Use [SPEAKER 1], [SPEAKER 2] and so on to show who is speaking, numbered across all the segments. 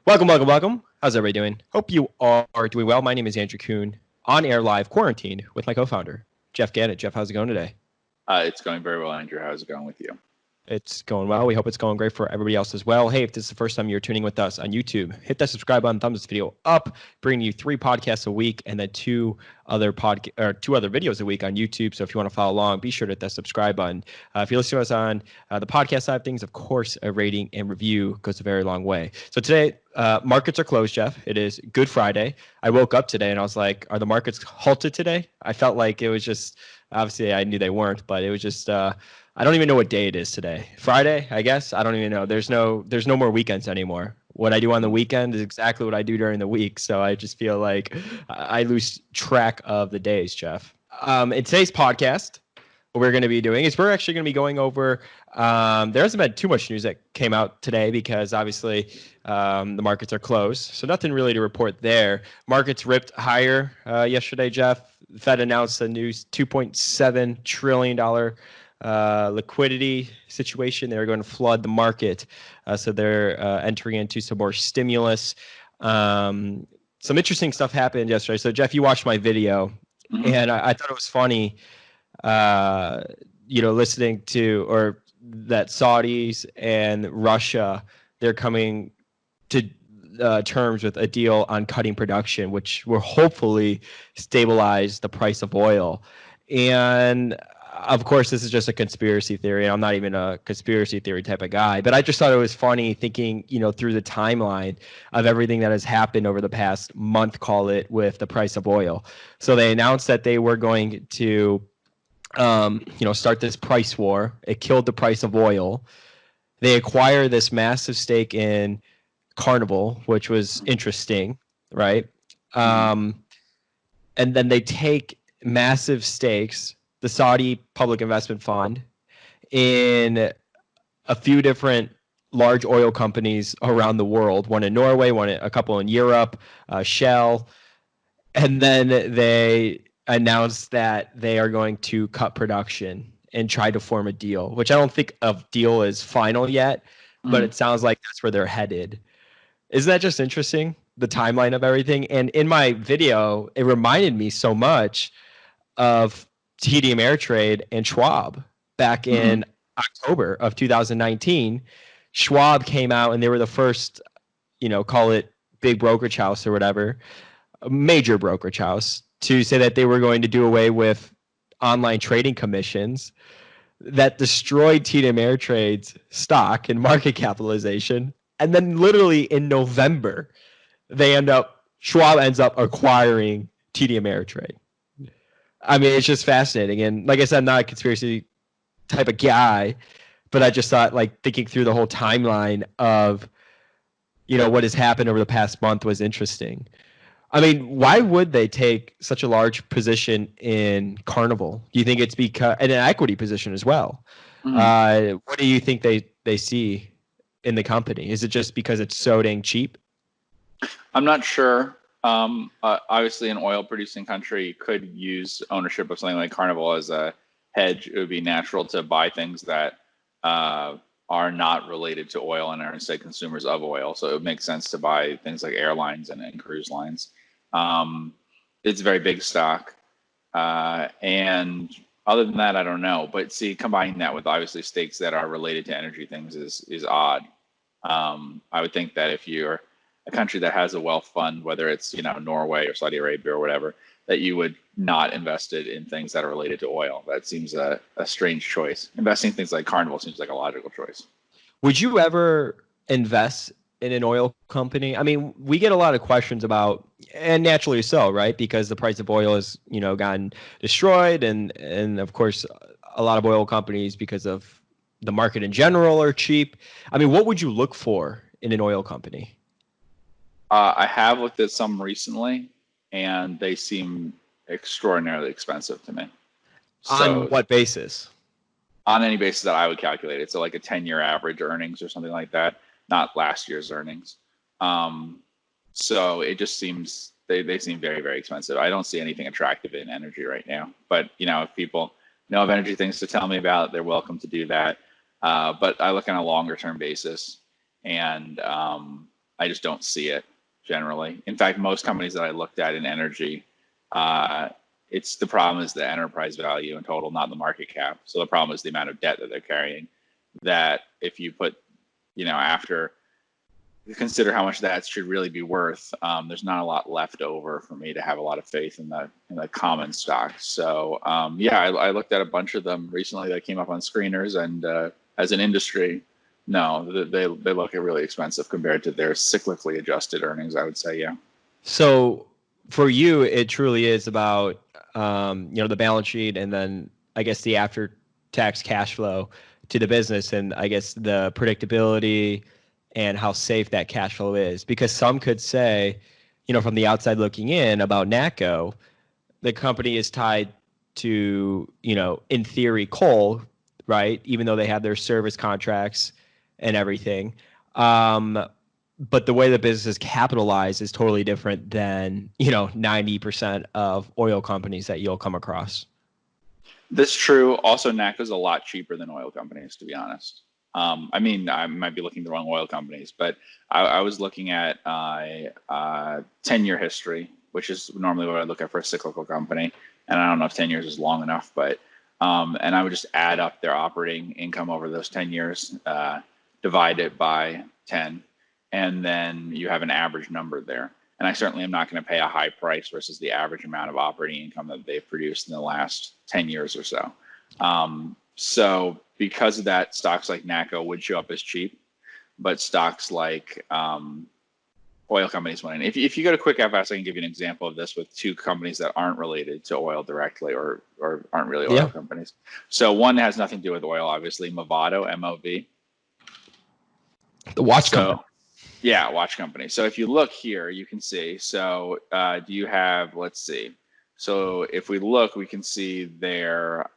[SPEAKER 1] Welcome, welcome, welcome. How's everybody doing? Hope you are doing well. My name is Andrew Kuhn, on air live, quarantined with my co-founder, Geoff Gannon. Jeff, how's it going today?
[SPEAKER 2] It's going very well, Andrew. How's it going with you?
[SPEAKER 1] It's going well. We hope it's going great for everybody else as well. Hey, if this is the first time you're tuning with us on YouTube, hit that subscribe button, thumbs this video up, bringing you 3 podcasts a week and then two other videos a week on YouTube. So if you want to follow along, be sure to hit that subscribe button. If you're listening to us on the podcast side of things, of course, a rating and review goes a very long way. So today, markets are closed, Jeff. It is Good Friday. I woke up today and I was like, are the markets halted today? I felt like it was just, obviously I knew they weren't, but it was just, I don't even know what day it is today. Friday, I guess. I don't even know. There's no more weekends anymore. What I do on the weekend is exactly what I do during the week. So I just feel like I lose track of the days, Jeff. In today's podcast, what we're going to be doing is we're actually going to be going over, there hasn't been too much news that came out today because obviously the markets are closed. So nothing really to report there. Markets ripped higher yesterday, Jeff. The Fed announced a new $2.7 trillion liquidity situation. They're going to flood the market. So they're entering into some more stimulus. Some interesting stuff happened yesterday. So Jeff, you watched my video and I thought it was funny, listening to, or that Saudis and Russia, they're coming to terms with a deal on cutting production, which will hopefully stabilize the price of oil. And of course, this is just a conspiracy theory. I'm not even a conspiracy theory type of guy, but I just thought it was funny thinking, through the timeline of everything that has happened over the past month, call it, with the price of oil. So they announced that they were going to, start this price war. It killed the price of oil. They acquire this massive stake in Carnival, which was interesting, right? And then they take massive stakes, the Saudi Public Investment Fund, in a few different large oil companies around the world, one in Norway, a couple in Europe, Shell. And then they announced that they are going to cut production and try to form a deal, which I don't think a deal is final yet, but it sounds like that's where they're headed. Isn't that just interesting, the timeline of everything? And in my video, it reminded me so much of TD Ameritrade and Schwab back in October of 2019. Schwab came out and they were the first, call it big brokerage house or whatever, a major brokerage house, to say that they were going to do away with online trading commissions. That destroyed TD Ameritrade's stock and market capitalization. And then literally in November, Schwab ends up acquiring TD Ameritrade. I mean, it's just fascinating. And like I said, I'm not a conspiracy type of guy, but I just thought, like, thinking through the whole timeline of, what has happened over the past month was interesting. I mean, why would they take such a large position in Carnival? Do you think it's because, and an equity position as well? What do you think they see in the company? Is it just because it's so dang cheap?
[SPEAKER 2] I'm not sure. Obviously, an oil-producing country could use ownership of something like Carnival as a hedge. It would be natural to buy things that are not related to oil and are instead consumers of oil. So it would make sense to buy things like airlines and cruise lines. It's a very big stock. And other than that, I don't know. But see, combining that with obviously stakes that are related to energy things is odd. I would think that if you're a country that has a wealth fund, whether it's Norway or Saudi Arabia or whatever, that you would not invest it in things that are related to oil. That seems a strange choice. Investing in things like Carnival seems like a logical choice.
[SPEAKER 1] Would you ever invest in an oil company? I mean, we get a lot of questions about, and naturally so, right? Because the price of oil has gotten destroyed, and of course a lot of oil companies, because of the market in general, are cheap. I mean, what would you look for in an oil company?
[SPEAKER 2] I have looked at some recently, and they seem extraordinarily expensive to me.
[SPEAKER 1] On what basis?
[SPEAKER 2] On any basis that I would calculate it. So like a 10-year average earnings or something like that, not last year's earnings. So it just seems, they seem very, very expensive. I don't see anything attractive in energy right now. But, if people know of energy things to tell me about, they're welcome to do that. But I look on a longer term basis, and I just don't see it generally. In fact, most companies that I looked at in energy, it's the problem is the enterprise value in total, not the market cap. So the problem is the amount of debt that they're carrying. That if you put, after you consider how much that should really be worth, there's not a lot left over for me to have a lot of faith in the common stocks. So I looked at a bunch of them recently that came up on screeners, and as an industry, no, they look really expensive compared to their cyclically adjusted earnings, I would say, yeah.
[SPEAKER 1] So for you, it truly is about the balance sheet, and then I guess the after-tax cash flow to the business, and I guess the predictability and how safe that cash flow is. Because some could say, from the outside looking in about NACCO, the company is tied to, in theory, coal, right? Even though they have their service contracts and everything. But the way the business is capitalized is totally different than, 90% of oil companies that you'll come across.
[SPEAKER 2] That's true. Also, NACCO is a lot cheaper than oil companies, to be honest. I might be looking at the wrong oil companies, but I was looking at 10-year history, which is normally what I look at for a cyclical company. And I don't know if 10 years is long enough, but and I would just add up their operating income over those 10 years, divide it by 10, and then you have an average number there. And I certainly am not going to pay a high price versus the average amount of operating income that they've produced in the last 10 years or so. So because of that, stocks like NACCO would show up as cheap, but stocks like oil companies went in. If you go to Quick FS, I can give you an example of this with two companies that aren't related to oil directly or aren't really oil companies. So one has nothing to do with oil, obviously, Movado, M-O-V.
[SPEAKER 1] The watch company.
[SPEAKER 2] Yeah, watch company. So if you look here, you can see. So do you have, let's see. So if we look, we can see their,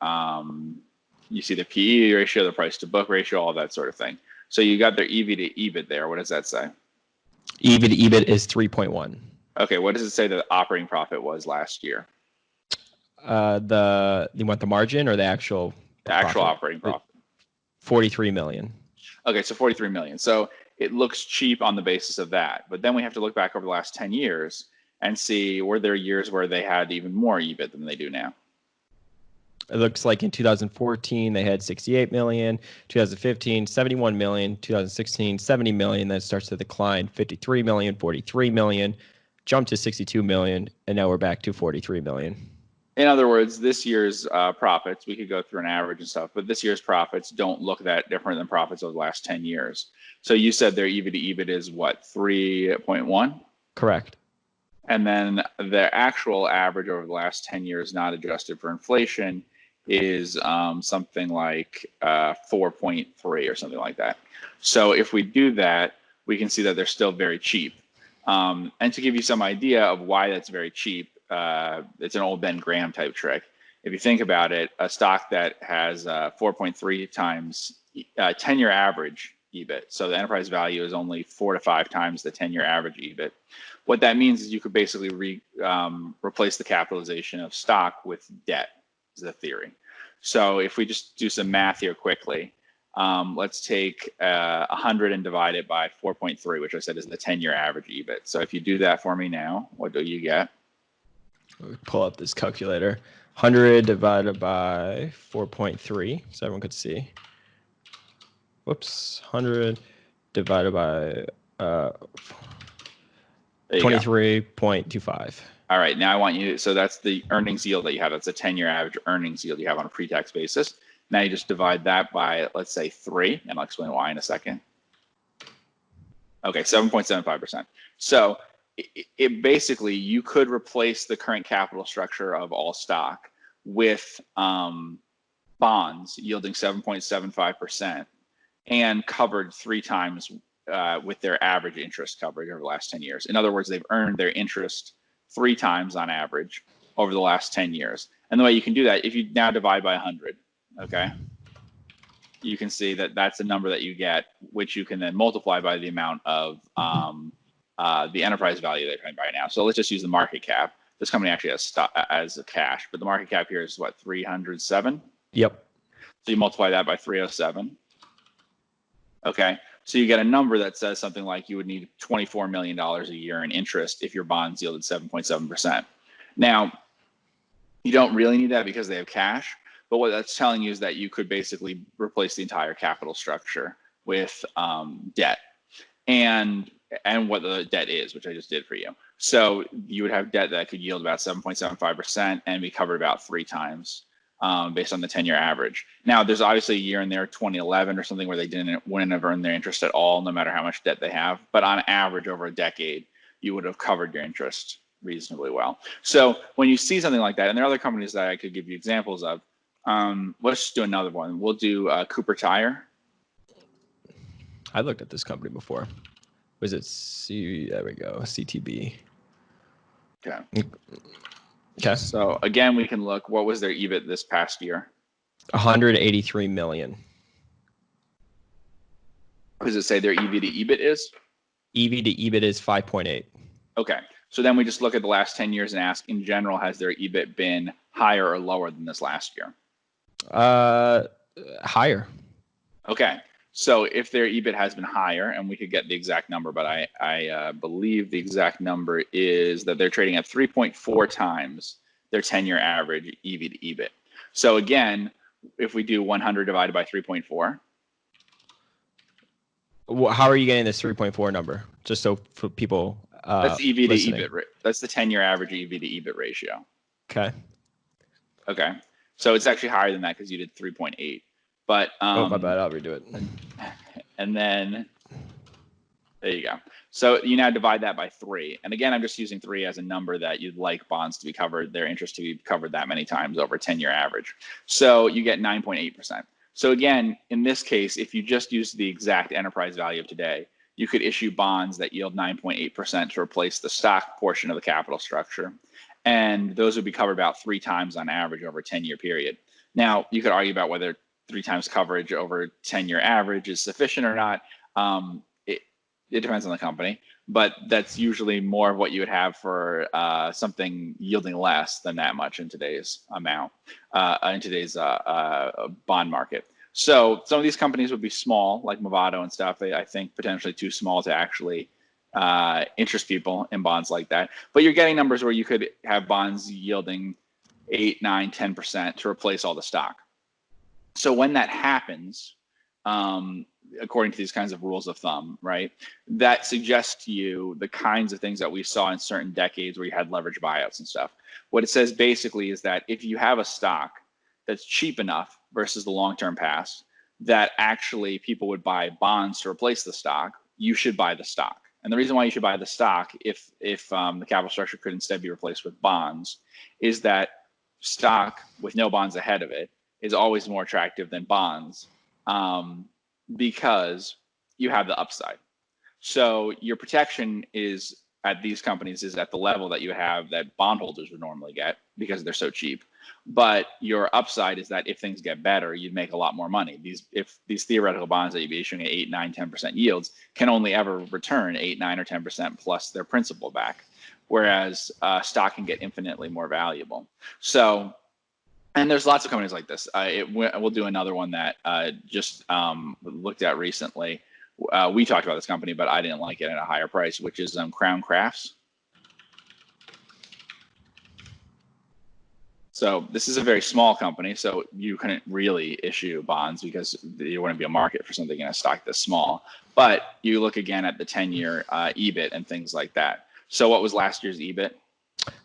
[SPEAKER 2] you see the PE ratio, the price to book ratio, all that sort of thing. So you got their EV to EBIT there. What does that say?
[SPEAKER 1] EV to EBIT is 3.1.
[SPEAKER 2] Okay, what does it say the operating profit was last year?
[SPEAKER 1] You want the margin or the actual?
[SPEAKER 2] The actual operating profit.
[SPEAKER 1] 43 million.
[SPEAKER 2] Okay, so 43 million. So it looks cheap on the basis of that. But then we have to look back over the last 10 years and see, were there years where they had even more EBIT than they do now?
[SPEAKER 1] It looks like in 2014, they had 68 million, 2015, 71 million, 2016, 70 million. Then it starts to decline, 53 million, 43 million, jumped to 62 million, and now we're back to 43 million.
[SPEAKER 2] In other words, this year's profits, we could go through an average and stuff, but this year's profits don't look that different than profits of the last 10 years. So you said their EV to EBIT is what, 3.1?
[SPEAKER 1] Correct.
[SPEAKER 2] And then the actual average over the last 10 years, not adjusted for inflation, is something like 4.3 or something like that. So if we do that, we can see that they're still very cheap. And to give you some idea of why that's very cheap, it's an old Ben Graham type trick. If you think about it, a stock that has 4.3 times 10-year average EBIT, so the enterprise value is only 4 to 5 times the 10-year average EBIT. What that means is you could basically replace the capitalization of stock with debt, is the theory. So if we just do some math here quickly, let's take 100 and divide it by 4.3, which I said is the 10-year average EBIT. So if you do that for me now, what do you get?
[SPEAKER 1] Pull up this calculator. 100 divided by 4.3, so everyone could see. Whoops, 100 divided by 23.25.
[SPEAKER 2] All right, now I want you, so that's the earnings yield that you have. That's a 10-year average earnings yield you have on a pre-tax basis. Now you just divide that by, let's say, 3, and I'll explain why in a second. Okay, 7.75%. So it basically, you could replace the current capital structure of all stock with bonds yielding 7.75% and covered 3 times with their average interest coverage over the last 10 years. In other words, they've earned their interest 3 times on average over the last 10 years. And the way you can do that, if you now divide by 100, okay, you can see that that's the number that you get, which you can then multiply by the amount of the enterprise value they're paying by now. So let's just use the market cap. This company actually has stock as a cash, but the market cap here is what, 307?
[SPEAKER 1] Yep.
[SPEAKER 2] So you multiply that by 307. Okay. So you get a number that says something like you would need $24 million a year in interest if your bonds yielded 7.7%. Now, you don't really need that because they have cash, but what that's telling you is that you could basically replace the entire capital structure with debt, and what the debt is, which I just did for you. So you would have debt that could yield about 7.75% and be covered about 3 times based on the 10-year average. Now, there's obviously a year in there, 2011 or something, where they wouldn't have earned their interest at all, no matter how much debt they have. But on average, over a decade, you would have covered your interest reasonably well. So when you see something like that, and there are other companies that I could give you examples of, let's just do another one. We'll do Cooper Tire.
[SPEAKER 1] I looked at this company before. Was it there we go, CTB.
[SPEAKER 2] Okay.
[SPEAKER 1] Okay.
[SPEAKER 2] So again, we can look, what was their EBIT this past year?
[SPEAKER 1] 183 million.
[SPEAKER 2] Does it say their EV to EBIT is?
[SPEAKER 1] EV to EBIT is 5.8.
[SPEAKER 2] Okay. So then we just look at the last 10 years and ask, in general, has their EBIT been higher or lower than this last year?
[SPEAKER 1] Higher.
[SPEAKER 2] Okay. So if their EBIT has been higher, and we could get the exact number, but I believe the exact number is that they're trading at 3.4 times their 10-year average EV to EBIT. So again, if we do 100 divided by 3.4.
[SPEAKER 1] How are you getting this 3.4 number? Just so for people
[SPEAKER 2] that's EV
[SPEAKER 1] listening.
[SPEAKER 2] to EBIT. That's the 10-year average EV to EBIT ratio.
[SPEAKER 1] Okay.
[SPEAKER 2] Okay. So it's actually higher than that because you did 3.8. But
[SPEAKER 1] oh, my bad. I'll redo it.
[SPEAKER 2] And then there you go. So you now divide that by 3. And again, I'm just using 3 as a number that you'd like bonds to be covered, their interest to be covered that many times over a 10-year average. So you get 9.8%. So again, in this case, if you just use the exact enterprise value of today, you could issue bonds that yield 9.8% to replace the stock portion of the capital structure. And those would be covered about 3 times on average over a 10-year period. Now, you could argue about whether 3 times coverage over 10-year average is sufficient or not. It depends on the company, but that's usually more of what you would have for something yielding less than that much in today's amount, in today's bond market. So some of these companies would be small, like Movado and stuff. I think potentially too small to actually interest people in bonds like that. But you're getting numbers where you could have bonds yielding 8, 9, 10% to replace all the stock. So when that happens, according to these kinds of rules of thumb, right, that suggests to you the kinds of things that we saw in certain decades where you had leverage buyouts and stuff. What it says basically is that if you have a stock that's cheap enough versus the long-term past, that actually people would buy bonds to replace the stock, you should buy the stock. And the reason why you should buy the stock, if the capital structure could instead be replaced with bonds, is that stock with no bonds ahead of it is always more attractive than bonds because you have the upside. So your protection is at these companies is at the level that you have that bondholders would normally get because they're so cheap. But your upside is that if things get better, you'd make a lot more money. These theoretical bonds that you'd be issuing at 8, 9, 10% yields can only ever return 8, 9, or 10% plus their principal back, whereas stock can get infinitely more valuable. So, and there's lots of companies like this. We'll do another one that just looked at recently. We talked about this company, but I didn't like it at a higher price, which is Crown Crafts. So this is a very small company, so you couldn't really issue bonds because there wouldn't be a market for something in a stock this small. But you look again at the 10-year EBIT and things like that. So what was last year's EBIT?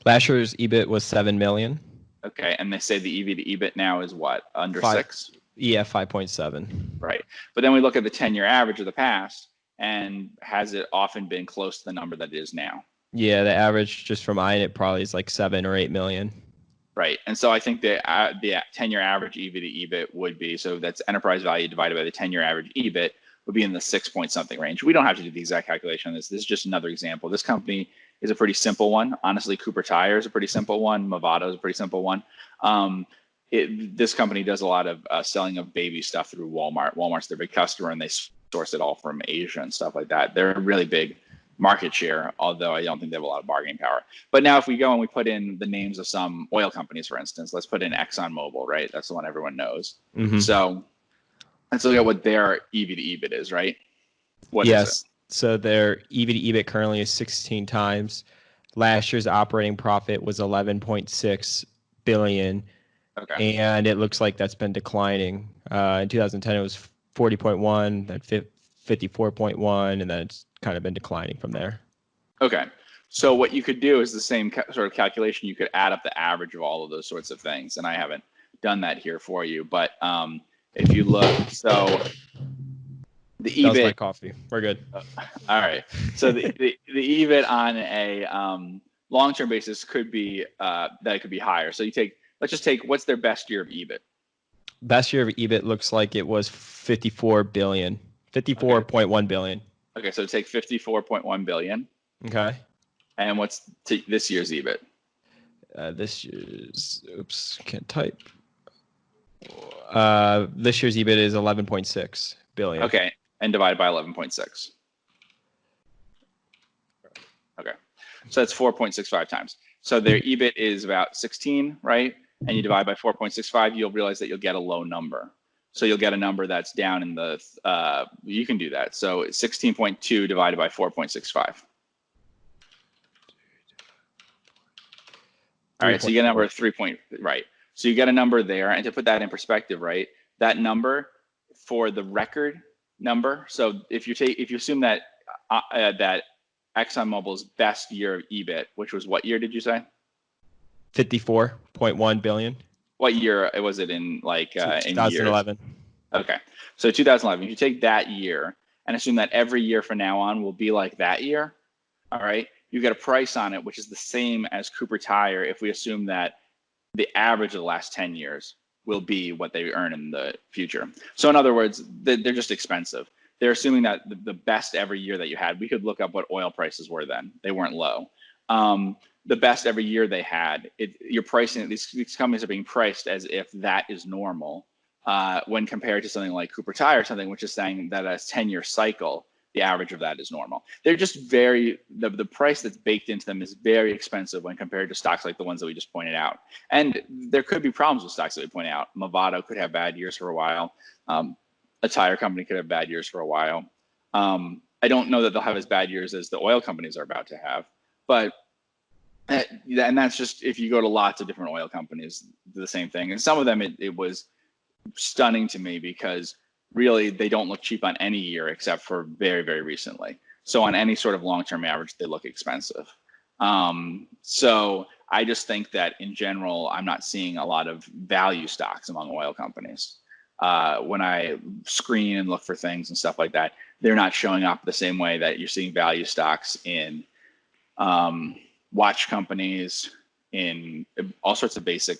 [SPEAKER 1] Last year's EBIT was 7 million.
[SPEAKER 2] Okay, and they say the EV to EBIT now is what, under 6?
[SPEAKER 1] Yeah, 5.7.
[SPEAKER 2] Right, but then we look at the 10-year average of the past, and has it often been close to the number that it is now?
[SPEAKER 1] Yeah, the average just from eyeing it probably is like 7 or 8 million.
[SPEAKER 2] Right, and so I think the 10-year average EV to EBIT would be, so that's enterprise value divided by the 10-year average EBIT would be in the 6 point something range. We don't have to do the exact calculation on this. This is just another example. This company is a pretty simple one. Honestly, Cooper Tire is a pretty simple one. Movado is a pretty simple one. This company does a lot of selling of baby stuff through Walmart. Walmart's their big customer, and they source it all from Asia and stuff like that. They're a really big market share, although I don't think they have a lot of bargaining power. But now if we go and we put in the names of some oil companies, for instance, let's put in ExxonMobil, right? That's the one everyone knows. Mm-hmm. So let's look at what their EV to EBIT is, right? What is it?
[SPEAKER 1] Yes. So their EV to EBIT currently is 16 times. Last year's operating profit was 11.6 billion,
[SPEAKER 2] Okay.
[SPEAKER 1] and it looks like that's been declining. In 2010, it was 40.1, then 54.1, and then it's kind of been declining from there.
[SPEAKER 2] Okay. So what you could do is the same sort of calculation. You could add up the average of all of those sorts of things, and I haven't done that here for you. But if you look, so the
[SPEAKER 1] That was my
[SPEAKER 2] EBIT.
[SPEAKER 1] coffee. We're good.
[SPEAKER 2] All right. So the EBIT on a long-term basis could be that it could be higher. So let's just take what's their best year of EBIT.
[SPEAKER 1] Best year of EBIT looks like it was 54 billion, 54.1 billion.
[SPEAKER 2] Okay, so take 54.1 billion.
[SPEAKER 1] Okay.
[SPEAKER 2] And what's this year's EBIT?
[SPEAKER 1] This year's, oops, can't type. This year's EBIT is 11.6 billion.
[SPEAKER 2] Okay, and divided by 11.6. Okay, so that's 4.65 times. So their EBIT is about 16, right? And you divide by 4.65, you'll realize that you'll get a low number. So you'll get a number that's down in the, you can do that. So it's 16.2 divided by 4.65. All right, so you get a number of 3 point, right. So you get a number there, and to put that in perspective, right, that number for the record number, so if you assume that that ExxonMobil's best year of EBIT, which was what year did you say?
[SPEAKER 1] 54.1 billion.
[SPEAKER 2] What year was it in, like, in
[SPEAKER 1] 2011.
[SPEAKER 2] years? Okay, so 2011, if you take that year and assume that every year from now on will be like that year, all right, you get a price on it, which is the same as Cooper Tire if we assume that the average of the last 10 years will be what they earn in the future. So in other words, they're just expensive. They're assuming that the best every year that you had, we could look up what oil prices were then. They weren't low. The best every year they had, you're pricing, these companies are being priced as if that is normal when compared to something like Cooper Tire, something which is saying that a 10-year cycle, the average of that is normal. They're just the price that's baked into them is very expensive when compared to stocks like the ones that we just pointed out. And there could be problems with stocks that we point out. Movado could have bad years for a while. A tire company could have bad years for a while. I don't know that they'll have as bad years as the oil companies are about to have, but and that's just if you go to lots of different oil companies, the same thing. And some of them, it was stunning to me because really they don't look cheap on any year except for very, very recently. So on any sort of long-term average, they look expensive. So I just think that in general, I'm not seeing a lot of value stocks among oil companies. When I screen and look for things and stuff like that, they're not showing up the same way that you're seeing value stocks in watch companies, in all sorts of basic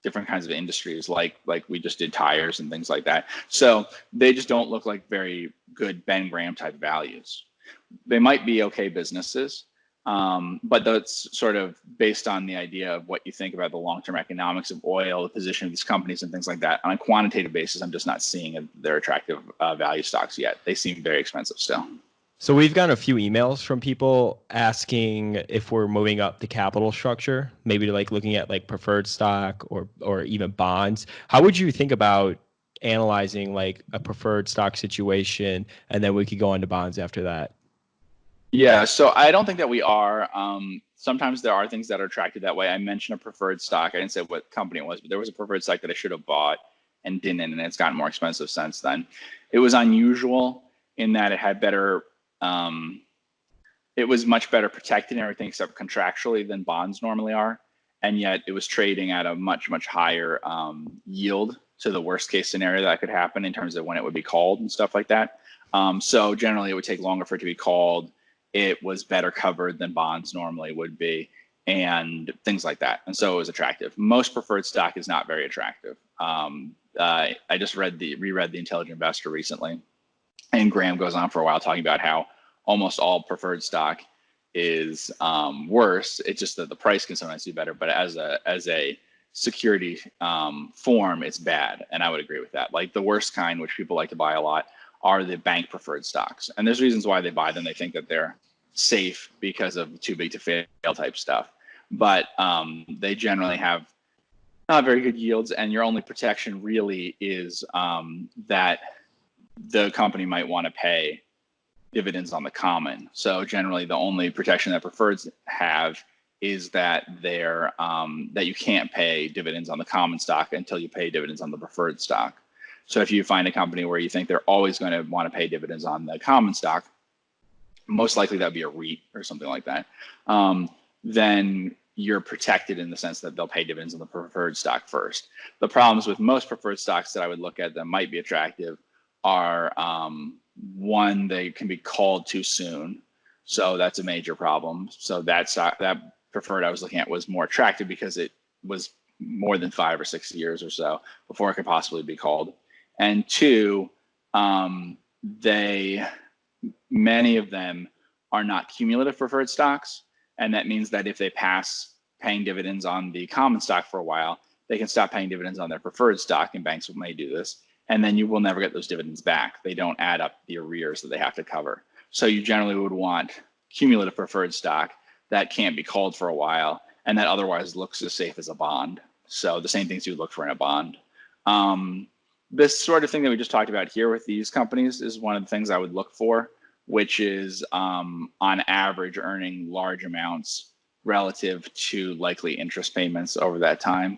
[SPEAKER 2] different kinds of industries, like we just did tires and things like that. So they just don't look like very good Ben Graham type values. They might be okay businesses, but that's sort of based on the idea of what you think about the long-term economics of oil, the position of these companies and things like that. On a quantitative basis, I'm just not seeing their attractive value stocks yet. They seem very expensive still.
[SPEAKER 1] So we've gotten a few emails from people asking if we're moving up the capital structure, maybe to like looking at like preferred stock or even bonds. How would you think about analyzing like a preferred stock situation, and then we could go on to bonds after that?
[SPEAKER 2] Yeah, so I don't think that we are. Sometimes there are things that are attracted that way. I mentioned a preferred stock. I didn't say what company it was, but there was a preferred stock that I should have bought and didn't, and it's gotten more expensive since then. It was unusual in that it had better, it was much better protected and everything except contractually than bonds normally are. And yet it was trading at a much, much higher yield to the worst case scenario that could happen in terms of when it would be called and stuff like that. So generally it would take longer for it to be called. It was better covered than bonds normally would be and things like that. And so it was attractive. Most preferred stock is not very attractive. I just reread the Intelligent Investor recently, and Graham goes on for a while talking about how almost all preferred stock is worse. It's just that the price can sometimes be better, but as a security form, it's bad. And I would agree with that. Like the worst kind, which people like to buy a lot, are the bank preferred stocks. And there's reasons why they buy them. They think that they're safe because of too big to fail type stuff. But they generally have not very good yields, and your only protection really is that the company might want to pay dividends on the common. So generally, the only protection that preferreds have is that they're that you can't pay dividends on the common stock until you pay dividends on the preferred stock. So if you find a company where you think they're always going to want to pay dividends on the common stock, most likely that'd be a REIT or something like that, then you're protected in the sense that they'll pay dividends on the preferred stock first. The problems with most preferred stocks that I would look at that might be attractive are one, they can be called too soon. So that's a major problem. So that stock, that preferred I was looking at was more attractive because it was more than 5 or 6 years or so before it could possibly be called. And two, many of them are not cumulative preferred stocks. And that means that if they pass paying dividends on the common stock for a while, they can stop paying dividends on their preferred stock, and banks may do this. And then you will never get those dividends back. They don't add up the arrears that they have to cover. So you generally would want cumulative preferred stock that can't be called for a while and that otherwise looks as safe as a bond. So the same things you would look for in a bond. This sort of thing that we just talked about here with these companies is one of the things I would look for, which is on average earning large amounts relative to likely interest payments over that time.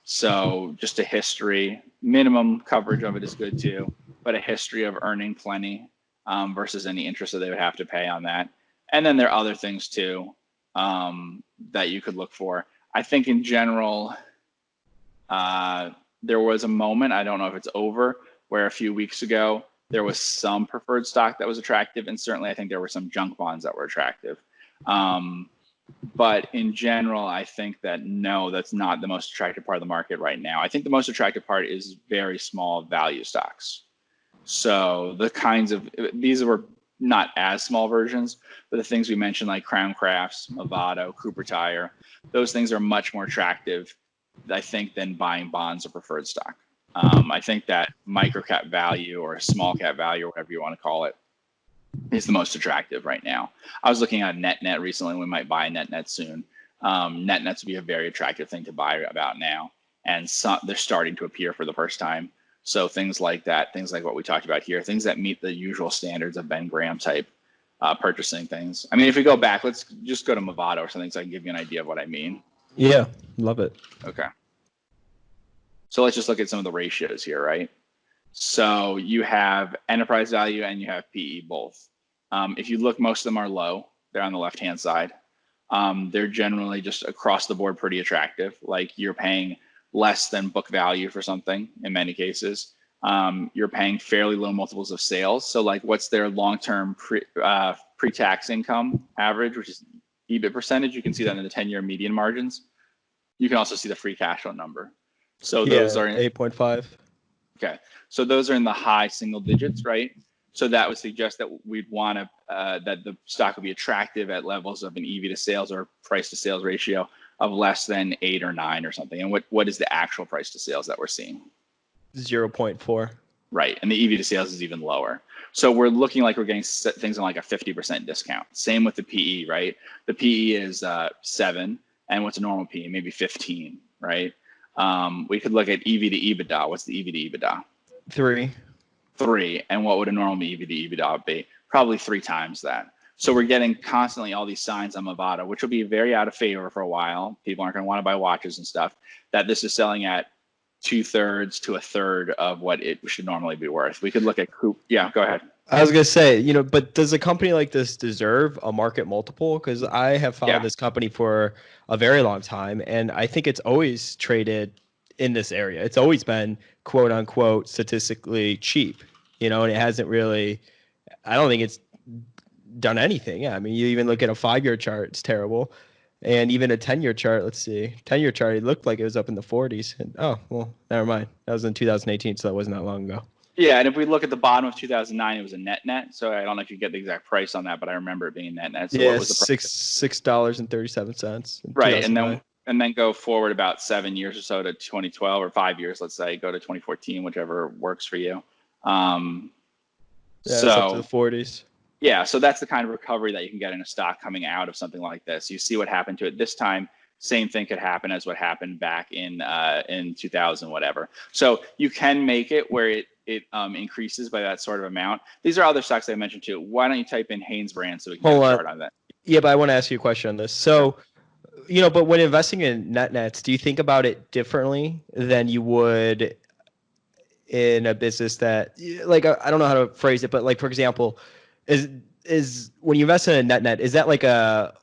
[SPEAKER 2] So just a history, minimum coverage of it is good too, but a history of earning plenty versus any interest that they would have to pay on that. And then there are other things too that you could look for. I think in general, there was a moment, I don't know if it's over, where a few weeks ago, there was some preferred stock that was attractive. And certainly I think there were some junk bonds that were attractive. But in general, I think that no, that's not the most attractive part of the market right now. I think the most attractive part is very small value stocks. So the kinds of, these were not as small versions, but the things we mentioned like Crown Crafts, Movado, Cooper Tire, those things are much more attractive, I think, than buying bonds or preferred stock. I think that micro cap value or small cap value, or whatever you want to call it, is the most attractive right now. I was looking at NetNet recently. We might buy NetNet soon. NetNets would be a very attractive thing to buy about now. And they're starting to appear for the first time. So things like that, things like what we talked about here, things that meet the usual standards of Ben Graham type purchasing things. I mean, if we go back, let's just go to Movado or something so I can give you an idea of what I mean.
[SPEAKER 1] Yeah, love it.
[SPEAKER 2] Okay. So let's just look at some of the ratios here, right? So you have enterprise value and you have PE both. If you look, most of them are low. They're on the left-hand side. They're generally just across the board pretty attractive. Like you're paying less than book value for something in many cases. You're paying fairly low multiples of sales. So like what's their long-term pre-tax income average, which is EBIT percentage. You can see that in the 10-year median margins. You can also see the free cash flow number. So those are
[SPEAKER 1] 8.5.
[SPEAKER 2] Okay, so those are in the high single digits, right? So that would suggest that we'd want to that the stock would be attractive at levels of an EV to sales or price to sales ratio of less than 8 or 9 or something. And what is the actual price to sales that we're seeing?
[SPEAKER 1] 0.4.
[SPEAKER 2] Right, and the EV to sales is even lower. So we're looking like we're getting things on like a 50% discount. Same with the PE, right? The PE is 7, and what's a normal PE? Maybe 15, right? We could look at EV to EBITDA. What's the EV to EBITDA?
[SPEAKER 1] 3.
[SPEAKER 2] And what would a normal EV to EBITDA be? Probably 3 times that. So we're getting constantly all these signs on Movado, which will be very out of favor for a while. People aren't going to want to buy watches and stuff, that this is selling at 2/3 to 1/3 of what it should normally be worth. We could look at Yeah, go ahead.
[SPEAKER 1] I was going to say, but does a company like this deserve a market multiple? Because I have followed this company for a very long time, and I think it's always traded in this area. It's always been quote unquote statistically cheap, and it hasn't really, I don't think it's done anything. Yeah, I mean, you even look at a 5-year chart, it's terrible. And even a 10-year chart, let's see, 10-year chart, it looked like it was up in the 40s. And, oh, well, never mind. That was in 2018, so that wasn't that long ago.
[SPEAKER 2] Yeah, and if we look at the bottom of 2009, it was a net. So I don't know if you get the exact price on that, but I remember it being net. So
[SPEAKER 1] yeah,
[SPEAKER 2] what was the price?
[SPEAKER 1] $6.37.
[SPEAKER 2] Right, and then go forward about 7 years or so to 2012, or 5 years, let's say, go to 2014, whichever works for you.
[SPEAKER 1] So it's up to the 40s.
[SPEAKER 2] Yeah, so that's the kind of recovery that you can get in a stock coming out of something like this. You see what happened to it this time. Same thing could happen as what happened back in 2000, whatever. So you can make it where it increases by that sort of amount. These are other stocks I mentioned too. Why don't you type in Haynes brand so we can get a chart on that?
[SPEAKER 1] Yeah, but I want to ask you a question on this. So, but when investing in nets, do you think about it differently than you would in a business that, like, I don't know how to phrase it, but like, for example, is when you invest in a net, is that like a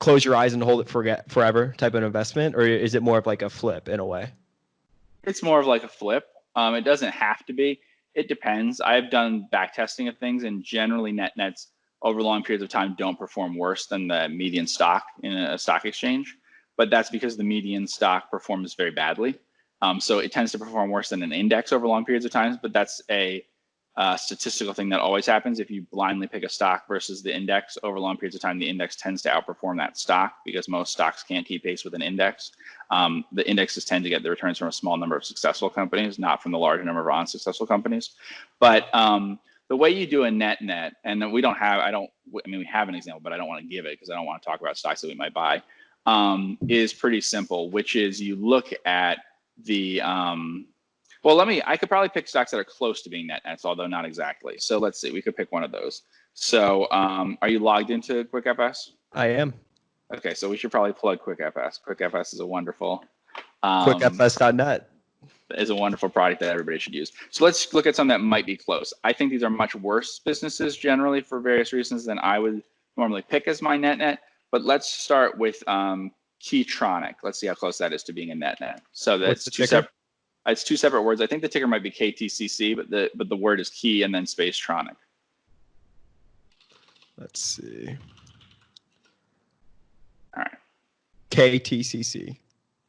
[SPEAKER 1] close your eyes and hold it forever type of investment, or is it more of like a flip in a way?
[SPEAKER 2] It's more of like a flip. It doesn't have to be. It depends. I've done back testing of things, and generally nets over long periods of time don't perform worse than the median stock in a stock exchange. But that's because the median stock performs very badly. So it tends to perform worse than an index over long periods of time. But that's a statistical thing that always happens. If you blindly pick a stock versus the index over long periods of time, the index tends to outperform that stock because most stocks can't keep pace with an index. The indexes tend to get the returns from a small number of successful companies, not from the larger number of unsuccessful companies. But the way you do a net, and we have an example, but I don't want to give it because I don't want to talk about stocks that we might buy, is pretty simple, which is you look at the, I could probably pick stocks that are close to being nets, although not exactly. So let's see, we could pick one of those. So are you logged into QuickFS?
[SPEAKER 1] I am.
[SPEAKER 2] Okay, so we should probably plug QuickFS. QuickFS is a wonderful
[SPEAKER 1] QuickFS.net
[SPEAKER 2] is a wonderful product that everybody should use. So let's look at some that might be close. I think these are much worse businesses generally for various reasons than I would normally pick as my net. But let's start with Keytronic. Let's see how close that is to being a net. So that's it's two separate words. I think the ticker might be KTCC, but the word is key and then space Tronic.
[SPEAKER 1] Let's see.
[SPEAKER 2] All right.
[SPEAKER 1] KTCC.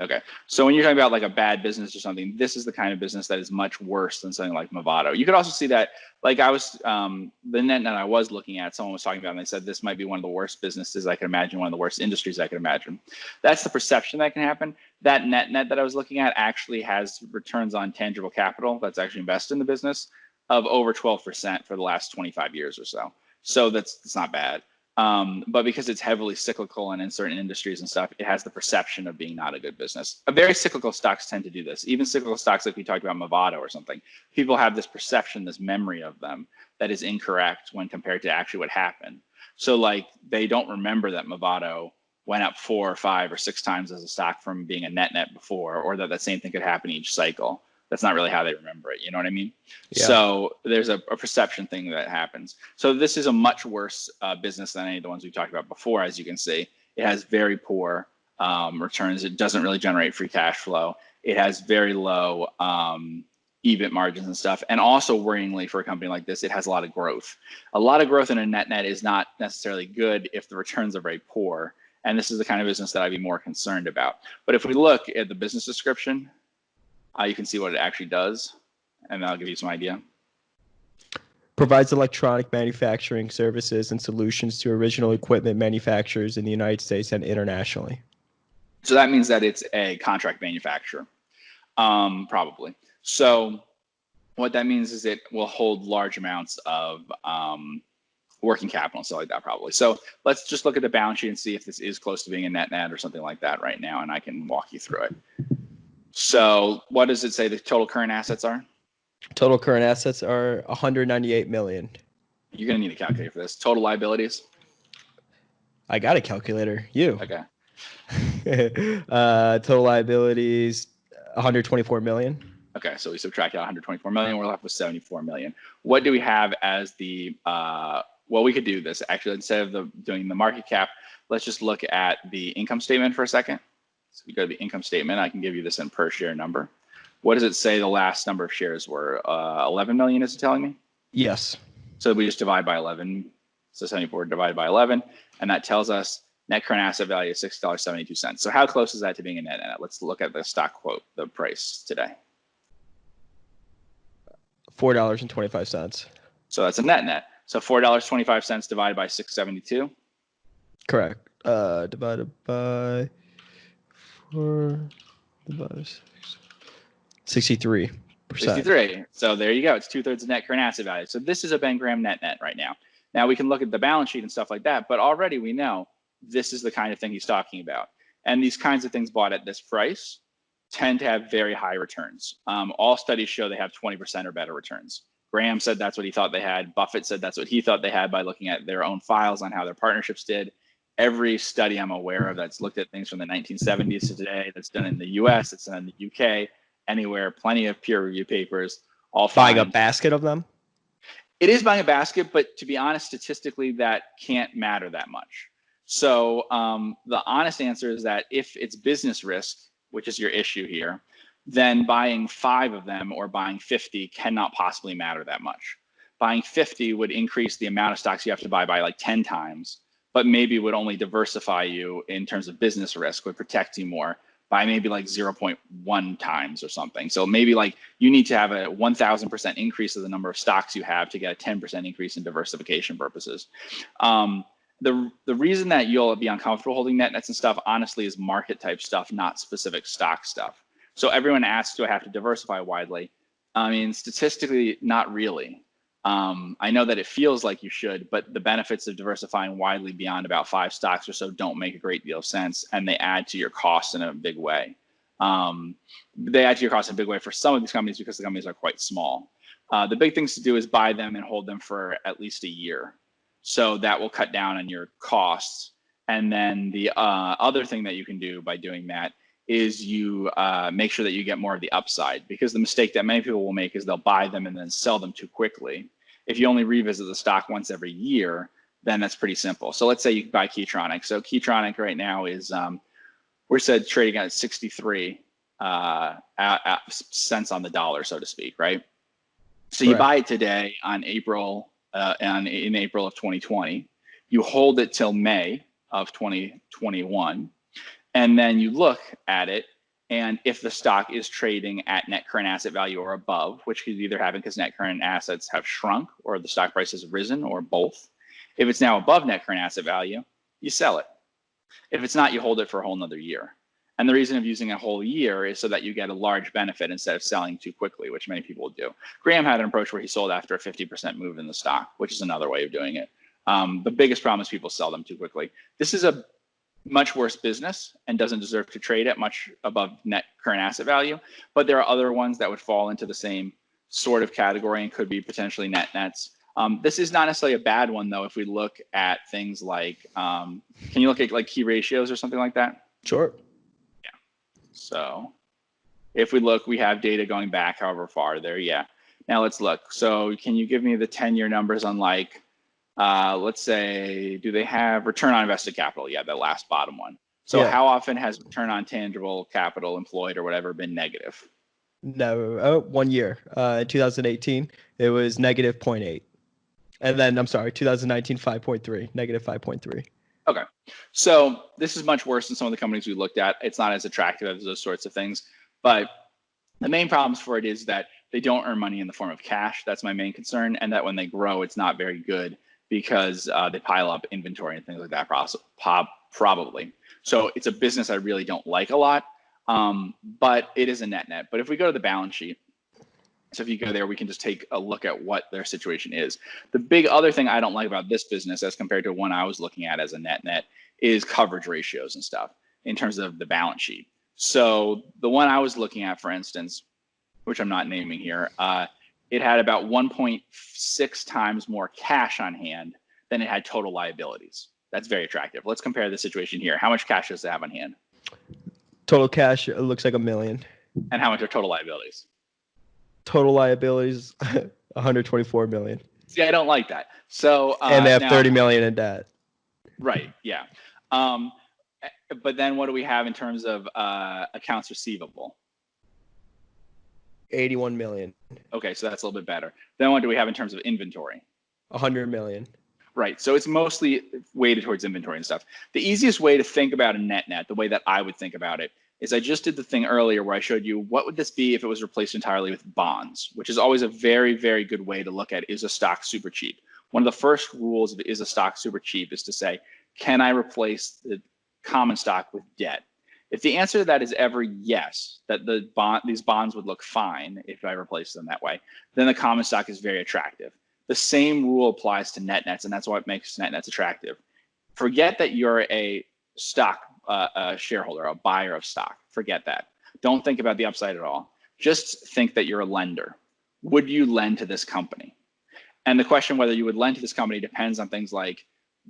[SPEAKER 2] Okay. So when you're talking about like a bad business or something, this is the kind of business that is much worse than something like Movado. You could also see that, like I was, the net I was looking at, someone was talking about, and they said this might be one of the worst businesses I could imagine, one of the worst industries I could imagine. That's the perception that can happen. That net that I was looking at actually has returns on tangible capital that's actually invested in the business of over 12% for the last 25 years or so. So it's not bad. But because it's heavily cyclical and in certain industries and stuff, it has the perception of being not a good business. Very cyclical stocks tend to do this. Even cyclical stocks like we talked about Movado or something, people have this perception, this memory of them that is incorrect when compared to actually what happened. So like they don't remember that Movado went up 4 or 5 or 6 times as a stock from being a net before, or that same thing could happen each cycle. That's not really how they remember it. You know what I mean? Yeah. So there's a perception thing that happens. So this is a much worse business than any of the ones we talked about before. As you can see, it has very poor returns. It doesn't really generate free cash flow. It has very low EBIT margins and stuff. And also worryingly for a company like this, it has a lot of growth. A lot of growth in a net is not necessarily good if the returns are very poor. And this is the kind of business that I'd be more concerned about. But if we look at the business description, you can see what it actually does, and I'll give you some idea.
[SPEAKER 1] Provides electronic manufacturing services and solutions to original equipment manufacturers in the United States and internationally.
[SPEAKER 2] So that means that it's a contract manufacturer, probably. So what that means is it will hold large amounts of working capital and stuff like that, probably. So let's just look at the balance sheet and see if this is close to being a net or something like that right now, and I can walk you through it. So what does it say the total current assets are?
[SPEAKER 1] Total current assets are $198 million.
[SPEAKER 2] You're going to need a calculator for this. Total liabilities?
[SPEAKER 1] I got a calculator. You.
[SPEAKER 2] Okay.
[SPEAKER 1] Total liabilities, $124 million.
[SPEAKER 2] Okay, so we subtract out $124 million. We're left with $74 million. What do we have as the, well, we could do this. Actually, instead of doing the market cap, let's just look at the income statement for a second. So we go to the income statement. I can give you this in per share number. What does it say the last number of shares were? 11 million, is it telling me?
[SPEAKER 1] Yes.
[SPEAKER 2] So we just divide by 11. So 74 divided by 11. And that tells us net current asset value is $6.72. So how close is that to being a net? Let's look at the stock quote, the price today.
[SPEAKER 1] $4.25.
[SPEAKER 2] So that's a net. So $4.25 divided by 672.
[SPEAKER 1] Correct. Divided by 4 divided by 6. 63%.
[SPEAKER 2] 63. So there you go. It's 2/3 of net current asset value. So this is a Ben Graham net right now. Now we can look at the balance sheet and stuff like that, but already we know this is the kind of thing he's talking about. And these kinds of things bought at this price tend to have very high returns. All studies show they have 20% or better returns. Graham said that's what he thought they had. Buffett said that's what he thought they had by looking at their own files on how their partnerships did. Every study I'm aware of that's looked at things from the 1970s to today, that's done in the US, that's done in the UK, anywhere, plenty of peer review papers, all
[SPEAKER 1] Buying a
[SPEAKER 2] find
[SPEAKER 1] basket of them?
[SPEAKER 2] it is buying a basket, but to be honest, statistically, that can't matter that much. So the honest answer is that if it's business risk, which is your issue here, then buying 5 of them or buying 50 cannot possibly matter that much. Buying 50 would increase the amount of stocks you have to buy by like 10 times, but maybe would only diversify you in terms of business risk, would protect you more by maybe like 0.1 times or something. So maybe like you need to have a 1,000% increase of the number of stocks you have to get a 10% increase in diversification purposes. The reason that you'll be uncomfortable holding net nets and stuff, honestly, is market type stuff, not specific stock stuff. So everyone asks, do I have to diversify widely? I mean, statistically, not really. I know that it feels like you should, but the benefits of diversifying widely beyond about 5 stocks or so don't make a great deal of sense, and they add to your costs in a big way. They add to your costs in a big way for some of these companies because the companies are quite small. The big things to do is buy them and hold them for at least a year. So that will cut down on your costs. And then the other thing that you can do by doing that is you make sure that you get more of the upside, because the mistake that many people will make is they'll buy them and then sell them too quickly. If you only revisit the stock once every year, then that's pretty simple. So let's say you buy Keytronic. So Keytronic right now is, we're said trading at 63 cents on the dollar, so to speak, right? So you buy it today on April, in April of 2020. You hold it till May of 2021. And then you look at it, and if the stock is trading at net current asset value or above, which could either happen because net current assets have shrunk or the stock price has risen or both. If it's now above net current asset value, you sell it. If it's not, you hold it for a whole nother year. And the reason of using a whole year is so that you get a large benefit instead of selling too quickly, which many people do. Graham had an approach where he sold after a 50% move in the stock, which is another way of doing it. The biggest problem is people sell them too quickly. This is a much worse business and doesn't deserve to trade at much above net current asset value. But there are other ones that would fall into the same sort of category and could be potentially net nets. This is not necessarily a bad one, though, if we look at things like, can you look at like key ratios or something like that?
[SPEAKER 1] Sure.
[SPEAKER 2] Yeah. So if we look, we have data going back however far there. Yeah. Now let's look. So can you give me the 10-year numbers on like, let's say, do they have return on invested capital? Yeah, the last bottom one. So how often has return on tangible capital employed or whatever been negative?
[SPEAKER 1] No, 1 year. In 2018, it was negative 0.8. And then, I'm sorry, 2019, 5.3, negative 5.3.
[SPEAKER 2] Okay. So this is much worse than some of the companies we looked at. It's not as attractive as those sorts of things. But the main problems for it is that they don't earn money in the form of cash. That's my main concern. And that when they grow, it's not very good, because they pile up inventory and things like that, probably. So it's a business I really don't like a lot, but it is a net. But if we go to the balance sheet, so if you go there, we can just take a look at what their situation is. The big other thing I don't like about this business as compared to one I was looking at as a net is coverage ratios and stuff in terms of the balance sheet. So the one I was looking at, for instance, which I'm not naming here, it had about 1.6 times more cash on hand than it had total liabilities. That's very attractive. Let's compare the situation here. How much cash does it have on hand?
[SPEAKER 1] Total cash, it looks like $1 million.
[SPEAKER 2] And how much are total liabilities?
[SPEAKER 1] Total liabilities, 124 million.
[SPEAKER 2] See, I don't like that. So
[SPEAKER 1] and they have 30 million in debt.
[SPEAKER 2] Right. Yeah. But then what do we have in terms of accounts receivable?
[SPEAKER 1] 81 million.
[SPEAKER 2] Okay, so that's a little bit better. Then what do we have in terms of inventory?
[SPEAKER 1] 100 million.
[SPEAKER 2] Right. So it's mostly weighted towards inventory and stuff. The easiest way to think about a net, the way that I would think about it, is I just did the thing earlier where I showed you what would this be if it was replaced entirely with bonds, which is always a very, very good way to look at, is a stock super cheap? One of the first rules of is a stock super cheap is to say, can I replace the common stock with debt? If the answer to that is ever yes, that these bonds would look fine if I replace them that way, then the common stock is very attractive. The same rule applies to net nets, and that's what makes net nets attractive. Forget that you're a stock shareholder, a buyer of stock. Forget that. Don't think about the upside at all. Just think that you're a lender. Would you lend to this company? And the question whether you would lend to this company depends on things like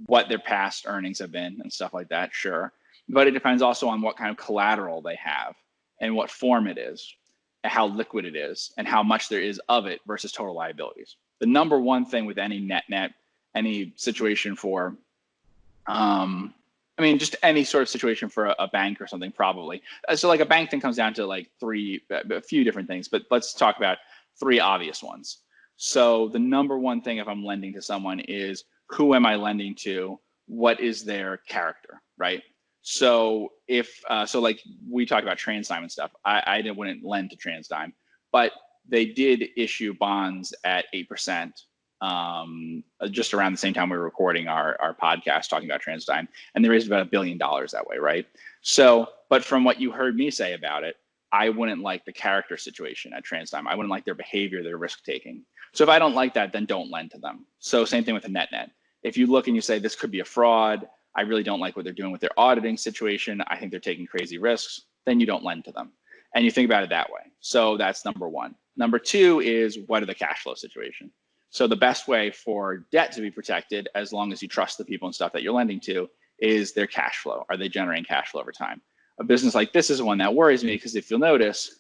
[SPEAKER 2] what their past earnings have been and stuff like that, sure. But it depends also on what kind of collateral they have and what form it is, and how liquid it is, and how much there is of it versus total liabilities. The number one thing with any net, any situation for, just any sort of situation for a bank or something, probably. So like a bank thing comes down to like a few different things, but let's talk about three obvious ones. So the number one thing if I'm lending to someone is, who am I lending to? What is their character, right? So like we talked about TransDigm and stuff, I wouldn't lend to TransDigm, but they did issue bonds at 8%, just around the same time we were recording our podcast talking about TransDigm, and they raised about $1 billion that way, right? So, but from what you heard me say about it, I wouldn't like the character situation at TransDigm. I wouldn't like their behavior, their risk taking. So if I don't like that, then don't lend to them. So same thing with a net. If you look and you say this could be a fraud, I really don't like what they're doing with their auditing situation, I think they're taking crazy risks, then you don't lend to them. And you think about it that way. So that's number one. Number two is, what are the cash flow situation? So the best way for debt to be protected, as long as you trust the people and stuff that you're lending to, is their cash flow. Are they generating cash flow over time? A business like this is one that worries me, because if you'll notice,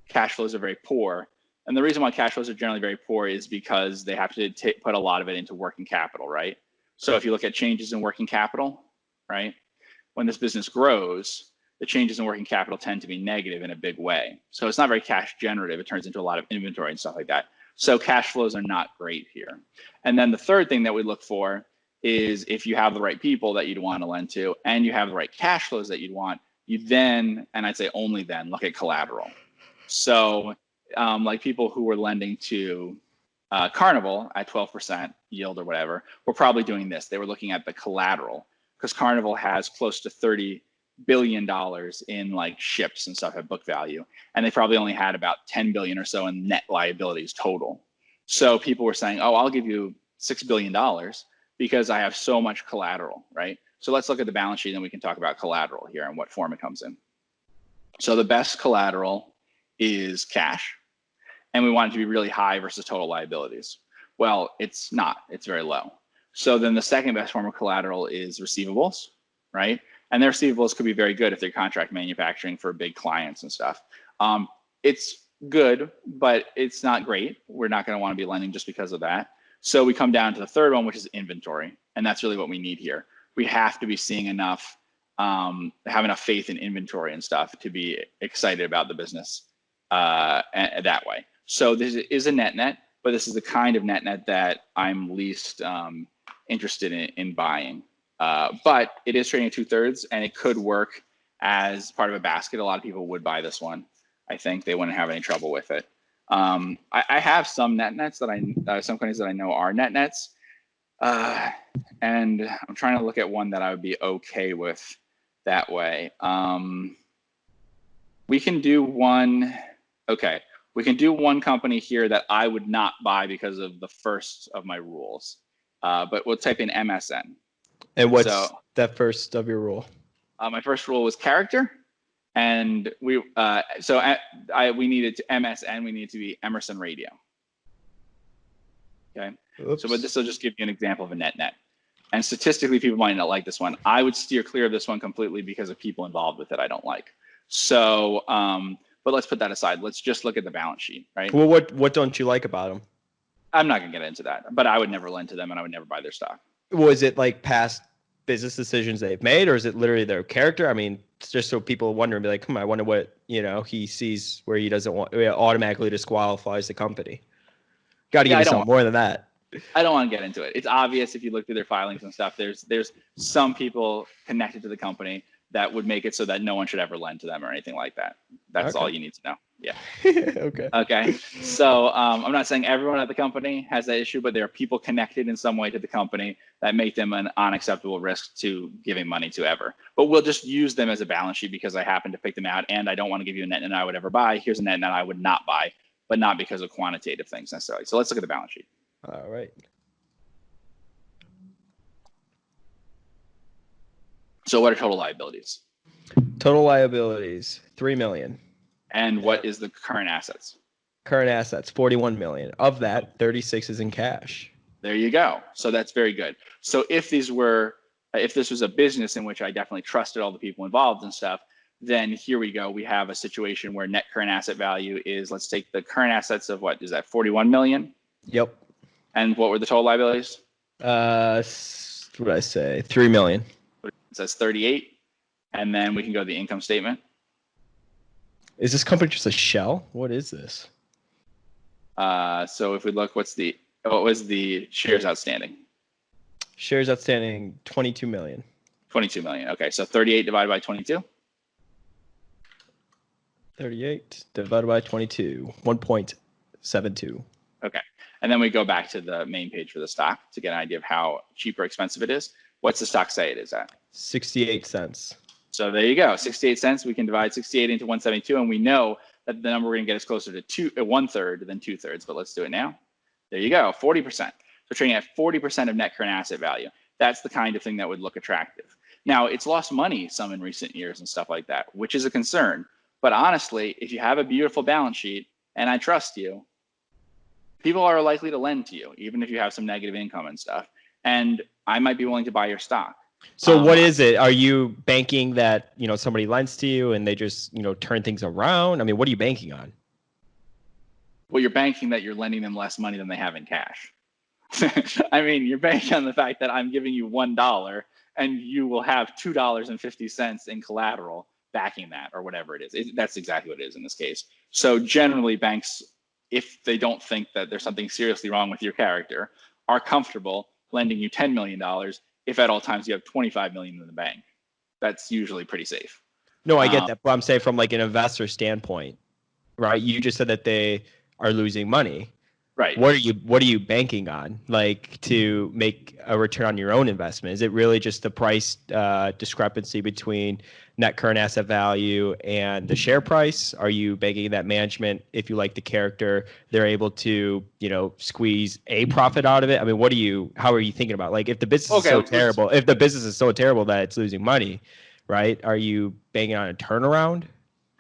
[SPEAKER 2] cash flows are very poor. And the reason why cash flows are generally very poor is because they have to put a lot of it into working capital, right? So if you look at changes in working capital, right, when this business grows, the changes in working capital tend to be negative in a big way. So it's not very cash generative. It turns into a lot of inventory and stuff like that. So cash flows are not great here. And then the third thing that we look for is, if you have the right people that you'd want to lend to and you have the right cash flows that you'd want, you then, and I'd say only then, look at collateral. So like people who were lending to Carnival at 12% yield or whatever, were probably doing this. They were looking at the collateral, because Carnival has close to $30 billion in like ships and stuff at book value. And they probably only had about 10 billion or so in net liabilities total. So people were saying, oh, I'll give you $6 billion because I have so much collateral, right? So let's look at the balance sheet and we can talk about collateral here and what form it comes in. So the best collateral is cash, and we want it to be really high versus total liabilities. Well, it's not, it's very low. So then the second best form of collateral is receivables, right? And their receivables could be very good if they're contract manufacturing for big clients and stuff. It's good, but it's not great. We're not going to want to be lending just because of that. So we come down to the third one, which is inventory. And that's really what we need here. We have to be seeing enough, have enough faith in inventory and stuff to be excited about the business that way. So this is a net, but this is the kind of net that I'm least interested in buying. But it is trading at 2/3, and it could work as part of a basket. A lot of people would buy this one. I think they wouldn't have any trouble with it. I have some nets that some companies that I know are nets, and I'm trying to look at one that I would be okay with that way. We can do one. Okay, we can do one company here that I would not buy because of the first of my rules. But we'll type in MSN.
[SPEAKER 1] And what's that first of your rule?
[SPEAKER 2] My first rule was character, and we needed to MSN. We need to be Emerson Radio. Okay. Oops. So, but this will just give you an example of a net. And statistically, people might not like this one. I would steer clear of this one completely because of people involved with it I don't like. So, but let's put that aside. Let's just look at the balance sheet, right?
[SPEAKER 1] Well, what don't you like about them?
[SPEAKER 2] I'm not gonna get into that, but I would never lend to them, and I would never buy their stock.
[SPEAKER 1] Was it like past business decisions they've made, or is it literally their character? I mean, it's just so people wonder and be like, come on, I wonder what, he sees where he doesn't want, automatically disqualifies the company. Got to give me something more than that.
[SPEAKER 2] I don't want to get into it. It's obvious if you look through their filings and stuff, there's some people connected to the company that would make it so that no one should ever lend to them or anything like that. That's all you need to know. Yeah. Okay. So I'm not saying everyone at the company has that issue, but there are people connected in some way to the company that make them an unacceptable risk to giving money to ever. But we'll just use them as a balance sheet because I happen to pick them out, and I don't want to give you a net I would ever buy. Here's a net I would not buy, but not because of quantitative things necessarily. So let's look at the balance sheet.
[SPEAKER 1] All right.
[SPEAKER 2] So what are total liabilities?
[SPEAKER 1] Total liabilities, $3 million.
[SPEAKER 2] And what is the current assets?
[SPEAKER 1] Current assets, 41 million. Of that, 36 is in cash.
[SPEAKER 2] There you go. So that's very good. So if this was a business in which I definitely trusted all the people involved and stuff, then here we go. We have a situation where net current asset value is, let's take the current assets of what is that, 41 million?
[SPEAKER 1] Yep.
[SPEAKER 2] And what were the total liabilities?
[SPEAKER 1] What did I say? 3 million.
[SPEAKER 2] It says 38. And then we can go to the income statement.
[SPEAKER 1] Is this company just a shell? What is this?
[SPEAKER 2] So if we look, what was the shares outstanding?
[SPEAKER 1] Shares outstanding, 22 million.
[SPEAKER 2] 22 million. Okay, so 38 divided by 22.
[SPEAKER 1] 38 divided by 22, 1.72.
[SPEAKER 2] Okay, and then we go back to the main page for the stock to get an idea of how cheap or expensive it is. What's the stock say it is at?
[SPEAKER 1] 68 cents.
[SPEAKER 2] So there you go, 68 cents. We can divide 68 into 172, and we know that the number we're going to get is closer to 1/3 than 2/3. But let's do it now. There you go, 40%. So trading at 40% of net current asset value. That's the kind of thing that would look attractive. Now, it's lost money some in recent years and stuff like that, which is a concern. But honestly, if you have a beautiful balance sheet and I trust you, people are likely to lend to you, even if you have some negative income and stuff. And I might be willing to buy your stock.
[SPEAKER 1] So what is it? Are you banking that, somebody lends to you and they just, turn things around? I mean, what are you banking on?
[SPEAKER 2] Well, you're banking that you're lending them less money than they have in cash. I mean, you're banking on the fact that I'm giving you $1 and you will have $2.50 in collateral backing that, or whatever it is. That's exactly what it is in this case. So generally banks, if they don't think that there's something seriously wrong with your character, are comfortable lending you $10 million if at all times you have 25 million in the bank. That's usually pretty safe.
[SPEAKER 1] No, I get that. But I'm saying from like an investor standpoint, right? You just said that they are losing money.
[SPEAKER 2] Right.
[SPEAKER 1] What are you banking on, like, to make a return on your own investment? Is it really just the price discrepancy between net current asset value and the share price? Are you banking that management, if you like the character, they're able to, squeeze a profit out of it? I mean, how are you thinking about, like, if the business is so terrible, that it's losing money, right? Are you banking on a turnaround?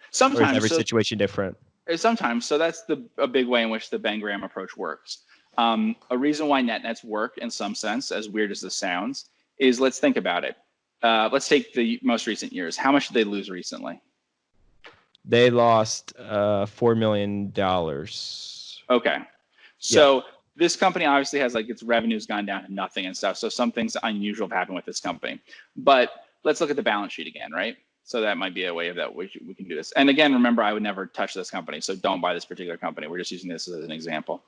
[SPEAKER 2] Sometimes.
[SPEAKER 1] Or is every situation different?
[SPEAKER 2] Sometimes. So that's a big way in which the Ben Graham approach works. A reason why net nets work in some sense, as weird as this sounds, is, let's think about it. Let's take the most recent years. How much did they lose recently?
[SPEAKER 1] They lost $4 million.
[SPEAKER 2] Okay. So this company obviously has, like, its revenue's gone down to nothing and stuff. So some things unusual have happened with this company. But let's look at the balance sheet again, right? So that might be a way that we can do this. And again, remember, I would never touch this company, so don't buy this particular company. We're just using this as an example.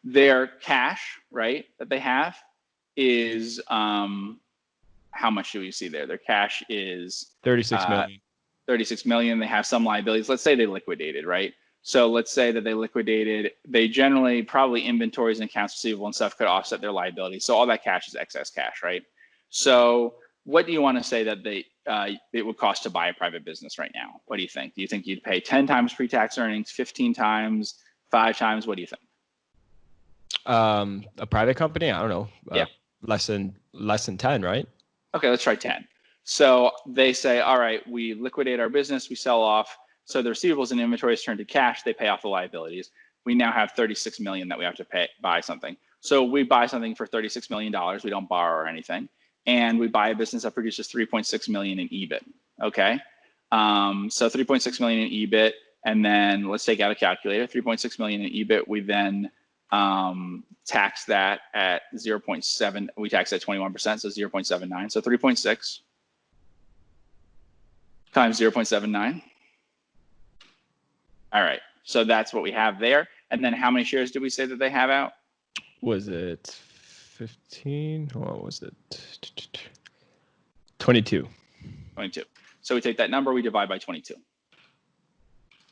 [SPEAKER 2] Their cash, right, that they have is, how much do we see there? Their cash is
[SPEAKER 1] 36 million.
[SPEAKER 2] 36 million. They have some liabilities. Let's say they liquidated, right? So let's say that they liquidated. They generally, probably inventories and accounts receivable and stuff could offset their liabilities. So all that cash is excess cash, right? So what do you want to say that it would cost to buy a private business right now? What do you think? Do you think you'd pay 10 times pre-tax earnings, 15 times, 5 times? What do you think?
[SPEAKER 1] A private company? I don't know.
[SPEAKER 2] Yeah.
[SPEAKER 1] Less than 10, right?
[SPEAKER 2] Okay, let's try 10. So they say, all right, we liquidate our business, we sell off. So the receivables and inventories turn to cash, they pay off the liabilities. We now have 36 million that we have to buy something. So we buy something for $36 million. We don't borrow or anything. And we buy a business that produces 3.6 million in EBIT. Okay. So 3.6 million in EBIT, and then let's take out a calculator. 3.6 million in EBIT. We then tax that at 0.7. We tax at 21%, so 0.79. So 3.6 times 0.79. All right. So that's what we have there. And then how many shares did we say that they have out?
[SPEAKER 1] Was it 15? What was it? 22.
[SPEAKER 2] 22. So we take that number, we divide by 22.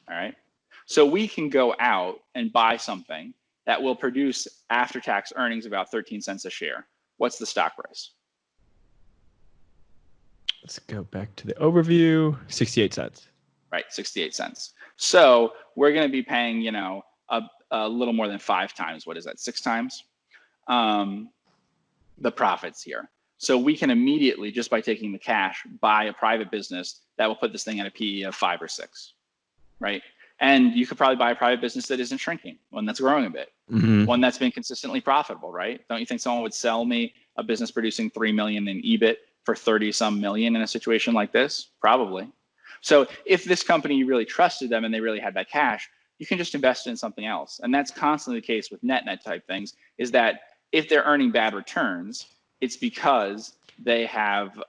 [SPEAKER 2] All right. So we can go out and buy something that will produce after-tax earnings about 13 cents a share. What's the stock price?
[SPEAKER 1] Let's go back to the overview. 68 cents.
[SPEAKER 2] Right, 68 cents. So we're going to be paying, a little more than 5 times. What is that? 6 times? The profits here. So we can immediately, just by taking the cash, buy a private business that will put this thing at a PE of 5 or 6. right? And you could probably buy a private business that isn't shrinking, one that's growing a bit, one that's been consistently profitable, right? Don't you think someone would sell me a business producing 3 million in EBIT for 30 some million in a situation like this? Probably. So if this company, you really trusted them and they really had that cash, you can just invest in something else. And that's constantly the case with net type things, is that if they're earning bad returns, it's because they have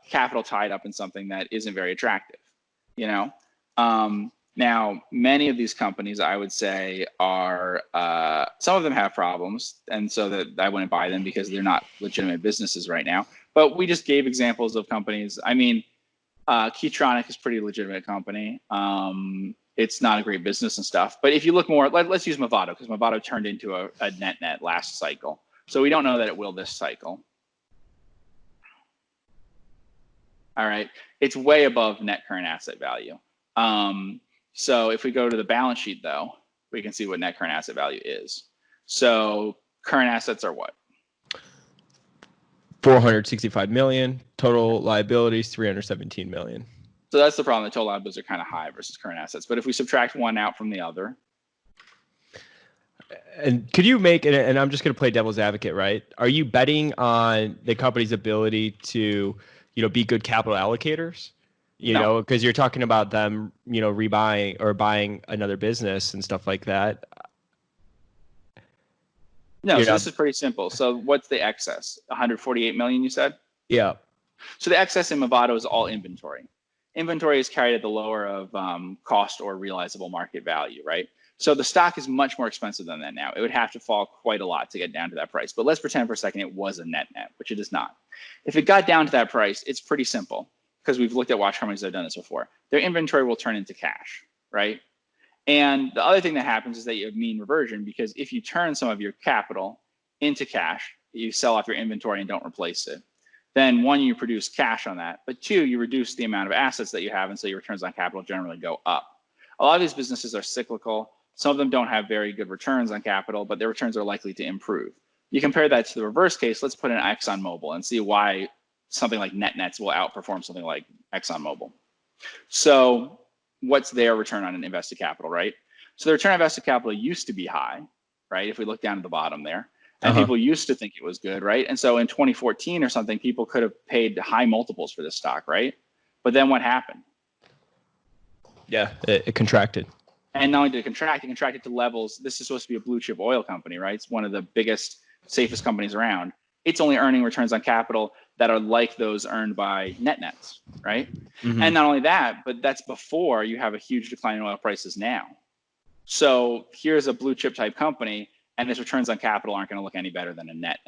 [SPEAKER 2] capital tied up in something that isn't very attractive, you know? Now, many of these companies, I would say, are, some of them have problems, and so that I wouldn't buy them because they're not legitimate businesses right now. But we just gave examples of companies. I mean, Keytronic is a pretty legitimate company. It's not a great business and stuff. But if you look more, let's use Movado, because Movado turned into a net last cycle. So we don't know that it will this cycle. All right, it's way above net current asset value. So if we go to the balance sheet, though, we can see what net current asset value is. So current assets are what?
[SPEAKER 1] 465 million. Total liabilities 317 million.
[SPEAKER 2] So that's the problem. The total liabilities are kind of high versus current assets. But if we subtract one out from the other.
[SPEAKER 1] And could you make, and I'm just going to play devil's advocate, right? Are you betting on the company's ability to, be good capital allocators? You know, because you're talking about them, rebuying or buying another business and stuff like that.
[SPEAKER 2] No, so this is pretty simple. So what's the excess? 148 million, you said?
[SPEAKER 1] Yeah.
[SPEAKER 2] So the excess in Movado is all inventory. Inventory is carried at the lower of cost or realizable market value, right? So the stock is much more expensive than that now. It would have to fall quite a lot to get down to that price. But let's pretend for a second it was a net, which it is not. If it got down to that price, it's pretty simple, because we've looked at watch companies that have done this before. Their inventory will turn into cash, right? And the other thing that happens is that you have mean reversion, because if you turn some of your capital into cash, you sell off your inventory and don't replace it, then one, you produce cash on that, but two, you reduce the amount of assets that you have, and so your returns on capital generally go up. A lot of these businesses are cyclical. Some of them don't have very good returns on capital, but their returns are likely to improve. You compare that to the reverse case. Let's put in ExxonMobil and see why something like nets will outperform something like ExxonMobil. So what's their return on an invested capital, right? So the return on invested capital used to be high, right? If we look down at the bottom there, and people used to think it was good, right? And so in 2014 or something, people could have paid high multiples for this stock, right? But then what happened?
[SPEAKER 1] Yeah, it contracted.
[SPEAKER 2] And not only did it contracted to levels. This is supposed to be a blue chip oil company, right? It's one of the biggest, safest companies around. It's only earning returns on capital that are like those earned by nets, right? And not only that, but that's before you have a huge decline in oil prices now. So here's a blue chip type company, and its returns on capital aren't going to look any better than a net.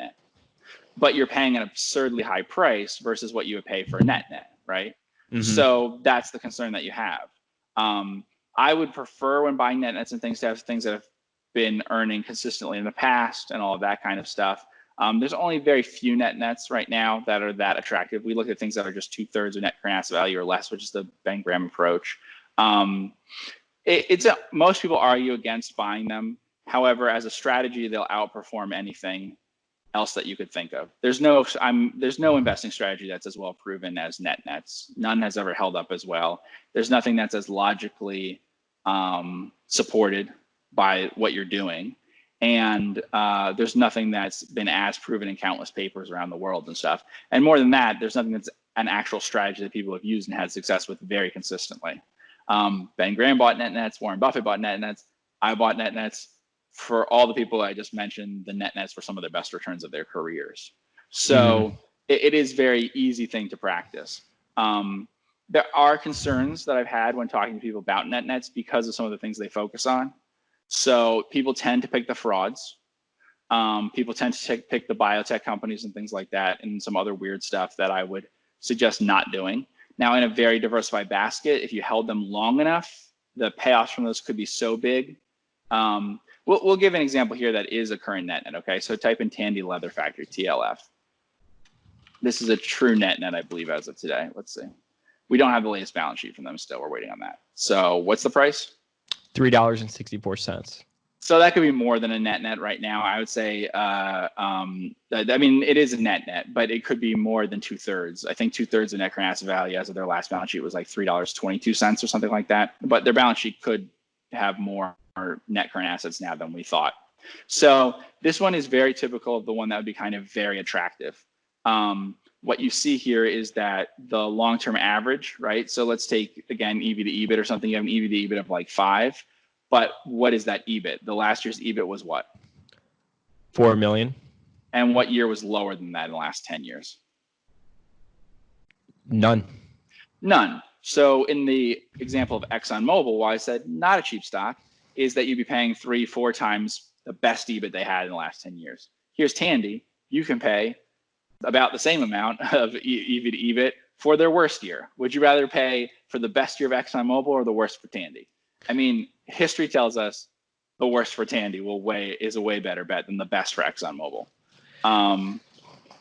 [SPEAKER 2] But you're paying an absurdly high price versus what you would pay for a net, right? So that's the concern that you have. I would prefer, when buying nets and things, to have things that have been earning consistently in the past and all of that kind of stuff. There's only very few nets right now that are that attractive. We look at things that are just 2/3 of net current asset value or less, which is the Ben Graham approach. Most people argue against buying them. However, as a strategy, they'll outperform anything else that you could think of. There's no investing strategy that's as well proven as nets. None has ever held up as well. There's nothing that's as logically supported by what you're doing. And there's nothing that's been as proven in countless papers around the world and stuff. And more than that, there's nothing that's an actual strategy that people have used and had success with very consistently. Ben Graham bought nets, Warren Buffett bought nets, I bought nets. For all the people I just mentioned, the nets were some of their best returns of their careers. So it is very easy thing to practice. There are concerns that I've had when talking to people about nets because of some of the things they focus on. So people tend to pick the frauds. People tend to pick the biotech companies and things like that, and some other weird stuff that I would suggest not doing. Now, in a very diversified basket, if you held them long enough, the payoffs from those could be so big. We'll give an example here that is a current net. Okay, so type in Tandy Leather Factory, TLF. This is a true net, I believe, as of today. Let's see. We don't have the latest balance sheet from them still. We're waiting on that. So what's the price?
[SPEAKER 1] $3.64.
[SPEAKER 2] So that could be more than a net right now. I would say, I mean, it is a net, but it could be more than 2/3. I think 2/3 of net current asset value as of their last balance sheet was like $3.22 or something like that. But their balance sheet could have more net current assets now than we thought. So this one is very typical of the one that would be kind of very attractive. What you see here is that the long-term average, right? So let's take, again, EV to EBIT or something. You have an EV to EBIT of like 5. But what is that EBIT? The last year's EBIT was what?
[SPEAKER 1] 4 million.
[SPEAKER 2] And what year was lower than that in the last 10 years?
[SPEAKER 1] None.
[SPEAKER 2] So in the example of ExxonMobil, why I said not a cheap stock is that you'd be paying 3-4 times the best EBIT they had in the last 10 years. Here's Tandy. You can pay about the same amount of EV to EBIT for their worst year. Would you rather pay for the best year of ExxonMobil or the worst for Tandy? I mean, history tells us the worst for Tandy is a way better bet than the best for ExxonMobil.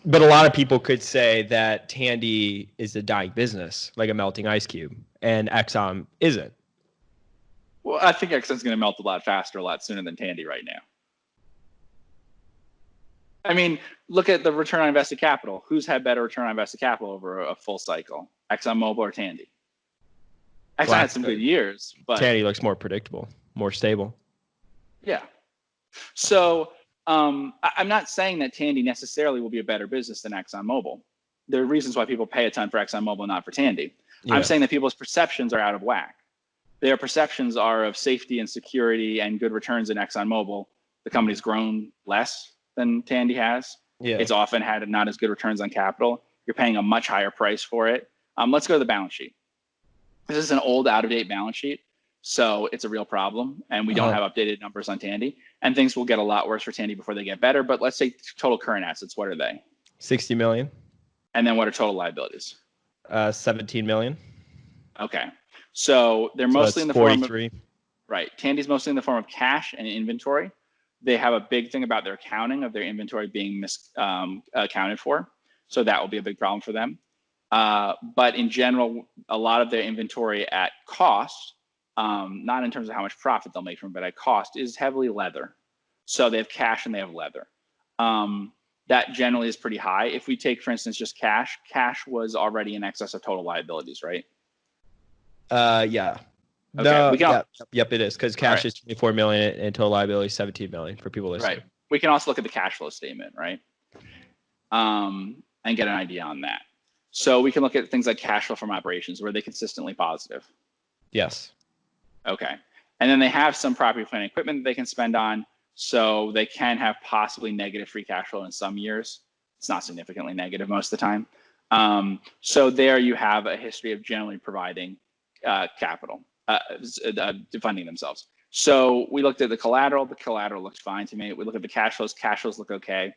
[SPEAKER 1] But a lot of people could say that Tandy is a dying business, like a melting ice cube, and Exxon isn't.
[SPEAKER 2] Well, I think Exxon's going to melt a lot faster, a lot sooner than Tandy right now. I mean, look at the return on invested capital. Who's had better return on invested capital over a full cycle, ExxonMobil or Tandy? Exxon had some good years, but
[SPEAKER 1] Tandy looks more predictable, more stable.
[SPEAKER 2] Yeah. So I'm not saying that Tandy necessarily will be a better business than ExxonMobil. There are reasons why people pay a ton for ExxonMobil, not for Tandy. Yeah. I'm saying that people's perceptions are out of whack. Their perceptions are of safety and security and good returns in ExxonMobil. The company's grown less than Tandy has. Yeah. It's often had not as good returns on capital. You're paying a much higher price for it. Let's go to the balance sheet. This is an old, out-of-date balance sheet, so it's a real problem, and we don't have updated numbers on Tandy, and things will get a lot worse for Tandy before they get better, but let's say total current assets, what are they?
[SPEAKER 1] 60 million.
[SPEAKER 2] And then what are total liabilities?
[SPEAKER 1] 17 million.
[SPEAKER 2] Okay, so they're mostly in the
[SPEAKER 1] 43.
[SPEAKER 2] form of, right, Tandy's mostly in the form of cash and inventory. They have a big thing about their accounting of their inventory being accounted for, so that will be a big problem for them. But in general, a lot of their inventory at cost, not in terms of how much profit they'll make from it, but at cost, is heavily leather. So they have cash and they have leather. That generally is pretty high. If we take, for instance, just cash was already in excess of total liabilities, right?
[SPEAKER 1] Yeah. Okay. Yep, it is, because cash is 24 million and total liability 17 million for people listening.
[SPEAKER 2] Right. We can also look at the cash flow statement, right? And get an idea on that. So we can look at things like cash flow from operations. Were they consistently positive?
[SPEAKER 1] Yes.
[SPEAKER 2] Okay. And then they have some property, plant, and equipment that they can spend on. So they can have possibly negative free cash flow in some years. It's not significantly negative most of the time. So there you have a history of generally providing capital, funding themselves. So we looked at the collateral. The collateral looked fine to me. We look at the cash flows. Cash flows look okay.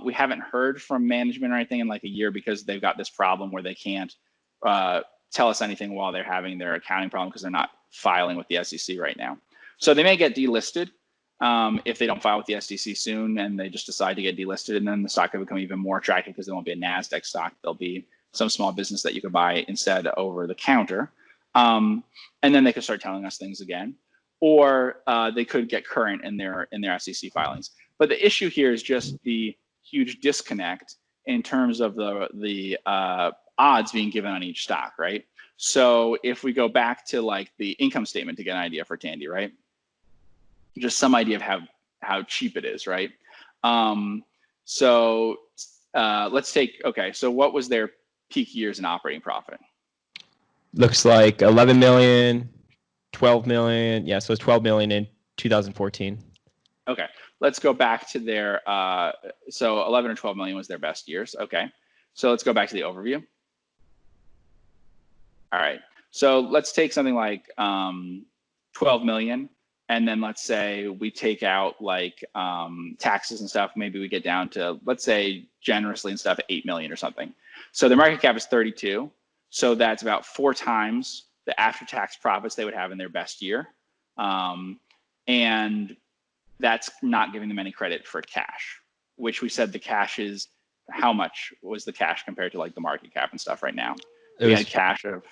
[SPEAKER 2] We haven't heard from management or anything in like a year because they've got this problem where they can't tell us anything while they're having their accounting problem because they're not filing with the SEC right now. So they may get delisted if they don't file with the SEC soon and they just decide to get delisted, and then the stock will become even more attractive because they won't be a NASDAQ stock. There'll be some small business that you could buy instead over the counter. And then they could start telling us things again, or they could get current in their SEC filings. But the issue here is just the huge disconnect in terms of the odds being given on each stock, right? So if we go back to like the income statement to get an idea for Tandy, right? Just some idea of how cheap it is, right? So let's take, okay, so what was their peak years in operating profit?
[SPEAKER 1] Looks like 11 million, 12 million. Yeah, so it's 12 million in 2014.
[SPEAKER 2] Okay, let's go back to their, so 11 or 12 million was their best years. Okay, so let's go back to the overview. All right, so let's take something like 12 million, and then let's say we take out like taxes and stuff. Maybe we get down to, let's say generously and stuff, 8 million or something. So their market cap is 32. So that's about 4 times the after-tax profits they would have in their best year. And that's not giving them any credit for cash, which we said the cash is, how much was the cash compared to like the market cap and stuff right now? We had cash of...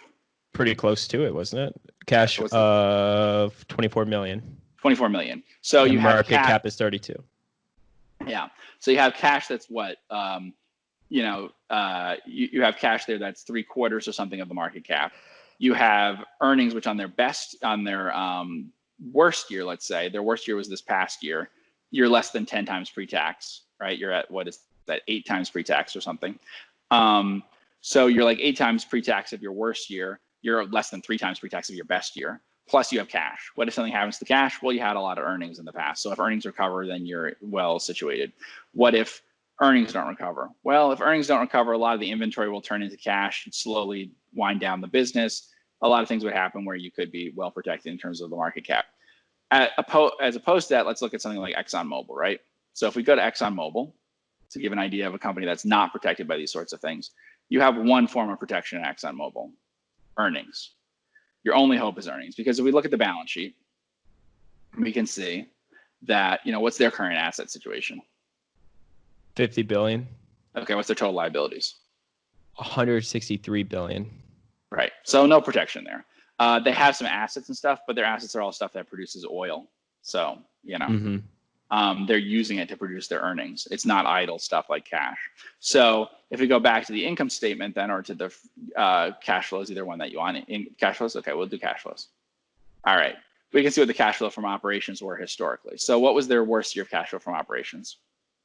[SPEAKER 1] Pretty close to it, wasn't it? Cash of 24 million.
[SPEAKER 2] 24 million. So
[SPEAKER 1] And
[SPEAKER 2] you have
[SPEAKER 1] market cap is 32.
[SPEAKER 2] Yeah. So you have cash that's what, you have cash there that's 3/4 or something of the market cap. You have earnings, which on their worst year, let's say, their worst year was this past year, you're less than 10 times pre-tax, right? You're at, what is that, 8 times pre-tax or something. So you're like 8 times pre-tax of your worst year. You're less than 3 times pre-tax of your best year. Plus you have cash. What if something happens to cash? Well, you had a lot of earnings in the past. So if earnings recover, then you're well situated. What if earnings don't recover? Well, if earnings don't recover, a lot of the inventory will turn into cash and slowly wind down the business. A lot of things would happen where you could be well protected in terms of the market cap. As opposed to that, let's look at something like ExxonMobil, right? So if we go to ExxonMobil, to give an idea of a company that's not protected by these sorts of things, you have one form of protection in ExxonMobil: earnings. Your only hope is earnings, because if we look at the balance sheet, we can see that, what's their current asset situation?
[SPEAKER 1] 50 billion.
[SPEAKER 2] Okay, what's their total liabilities?
[SPEAKER 1] 163 billion.
[SPEAKER 2] Right. So no protection there. They have some assets and stuff, but their assets are all stuff that produces oil. So, they're using it to produce their earnings. It's not idle stuff like cash. So if we go back to the income statement then, or to the cash flows, either one that you want. In cash flows, okay, we'll do cash flows. All right. We can see what the cash flow from operations were historically. So what was their worst year of cash flow from operations?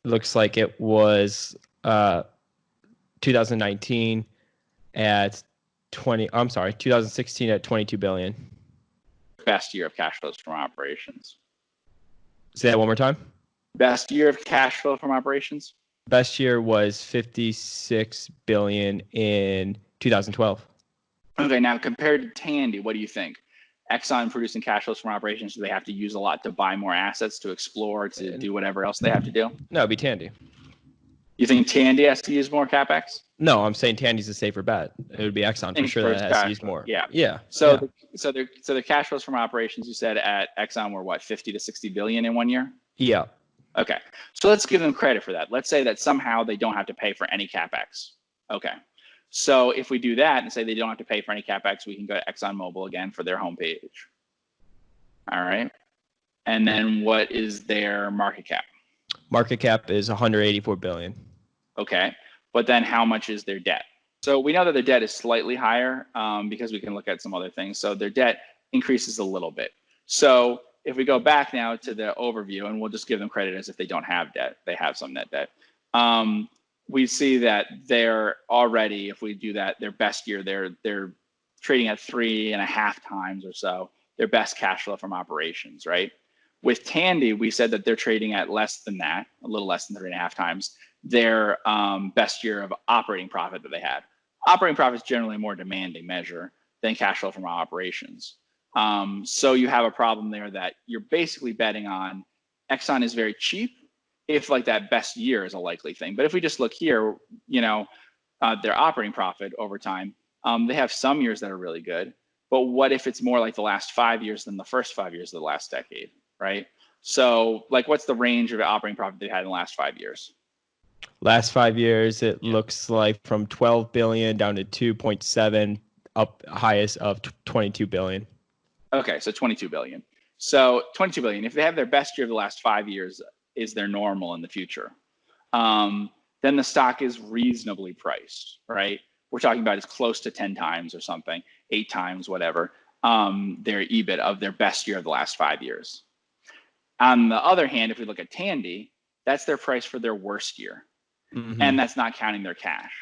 [SPEAKER 1] Looks like it was 2019 at 2016 at 22 billion.
[SPEAKER 2] Best year of cash flows from operations.
[SPEAKER 1] Say that one more time.
[SPEAKER 2] Best year of cash flow from operations?
[SPEAKER 1] Best year was 56 billion in 2012.
[SPEAKER 2] Okay, now compared to Tandy, what do you think? Exxon producing cash flows from operations, do they have to use a lot to buy more assets, to explore, to do whatever else they have to do?
[SPEAKER 1] No, it'd be Tandy.
[SPEAKER 2] You think Tandy has to use more CapEx?
[SPEAKER 1] No, I'm saying Tandy's a safer bet. It would be Exxon for sure that has to use more.
[SPEAKER 2] Yeah.
[SPEAKER 1] Yeah.
[SPEAKER 2] So the cash flows from operations, you said at Exxon were what, 50 to 60 billion in 1 year?
[SPEAKER 1] Yeah.
[SPEAKER 2] Okay. So let's give them credit for that. Let's say that somehow they don't have to pay for any CapEx. Okay. So if we do that and say they don't have to pay for any CapEx, we can go to ExxonMobil again for their homepage. All right. And then what is their market cap?
[SPEAKER 1] Market cap is 184 billion.
[SPEAKER 2] Okay. But then how much is their debt? So we know that their debt is slightly higher because we can look at some other things. So their debt increases a little bit. So if we go back now to the overview, and we'll just give them credit as if they don't have debt, they have some net debt. We see that they're already, if we do that, their best year, they're trading at 3.5 times or so their best cash flow from operations, right? With Tandy, we said that they're trading at less than that, a little less than 3.5 times their best year of operating profit that they had. Operating profit is generally a more demanding measure than cash flow from operations. So you have a problem there that you're basically betting on Exxon is very cheap if like that best year is a likely thing. But if we just look here, their operating profit over time, they have some years that are really good. But what if it's more like the last 5 years than the first 5 years of the last decade, right? So like what's the range of operating profit they had in the last 5 years?
[SPEAKER 1] Last 5 years, it looks like from 12 billion down to 2.7, up highest of 22 billion.
[SPEAKER 2] Okay, so 22 billion. So 22 billion, if they have their best year of the last 5 years is their normal in the future, then the stock is reasonably priced, right? We're talking about as close to 10 times or something, 8 times, whatever, their EBIT of their best year of the last 5 years. On the other hand, if we look at Tandy, that's their price for their worst year. Mm-hmm. And that's not counting their cash.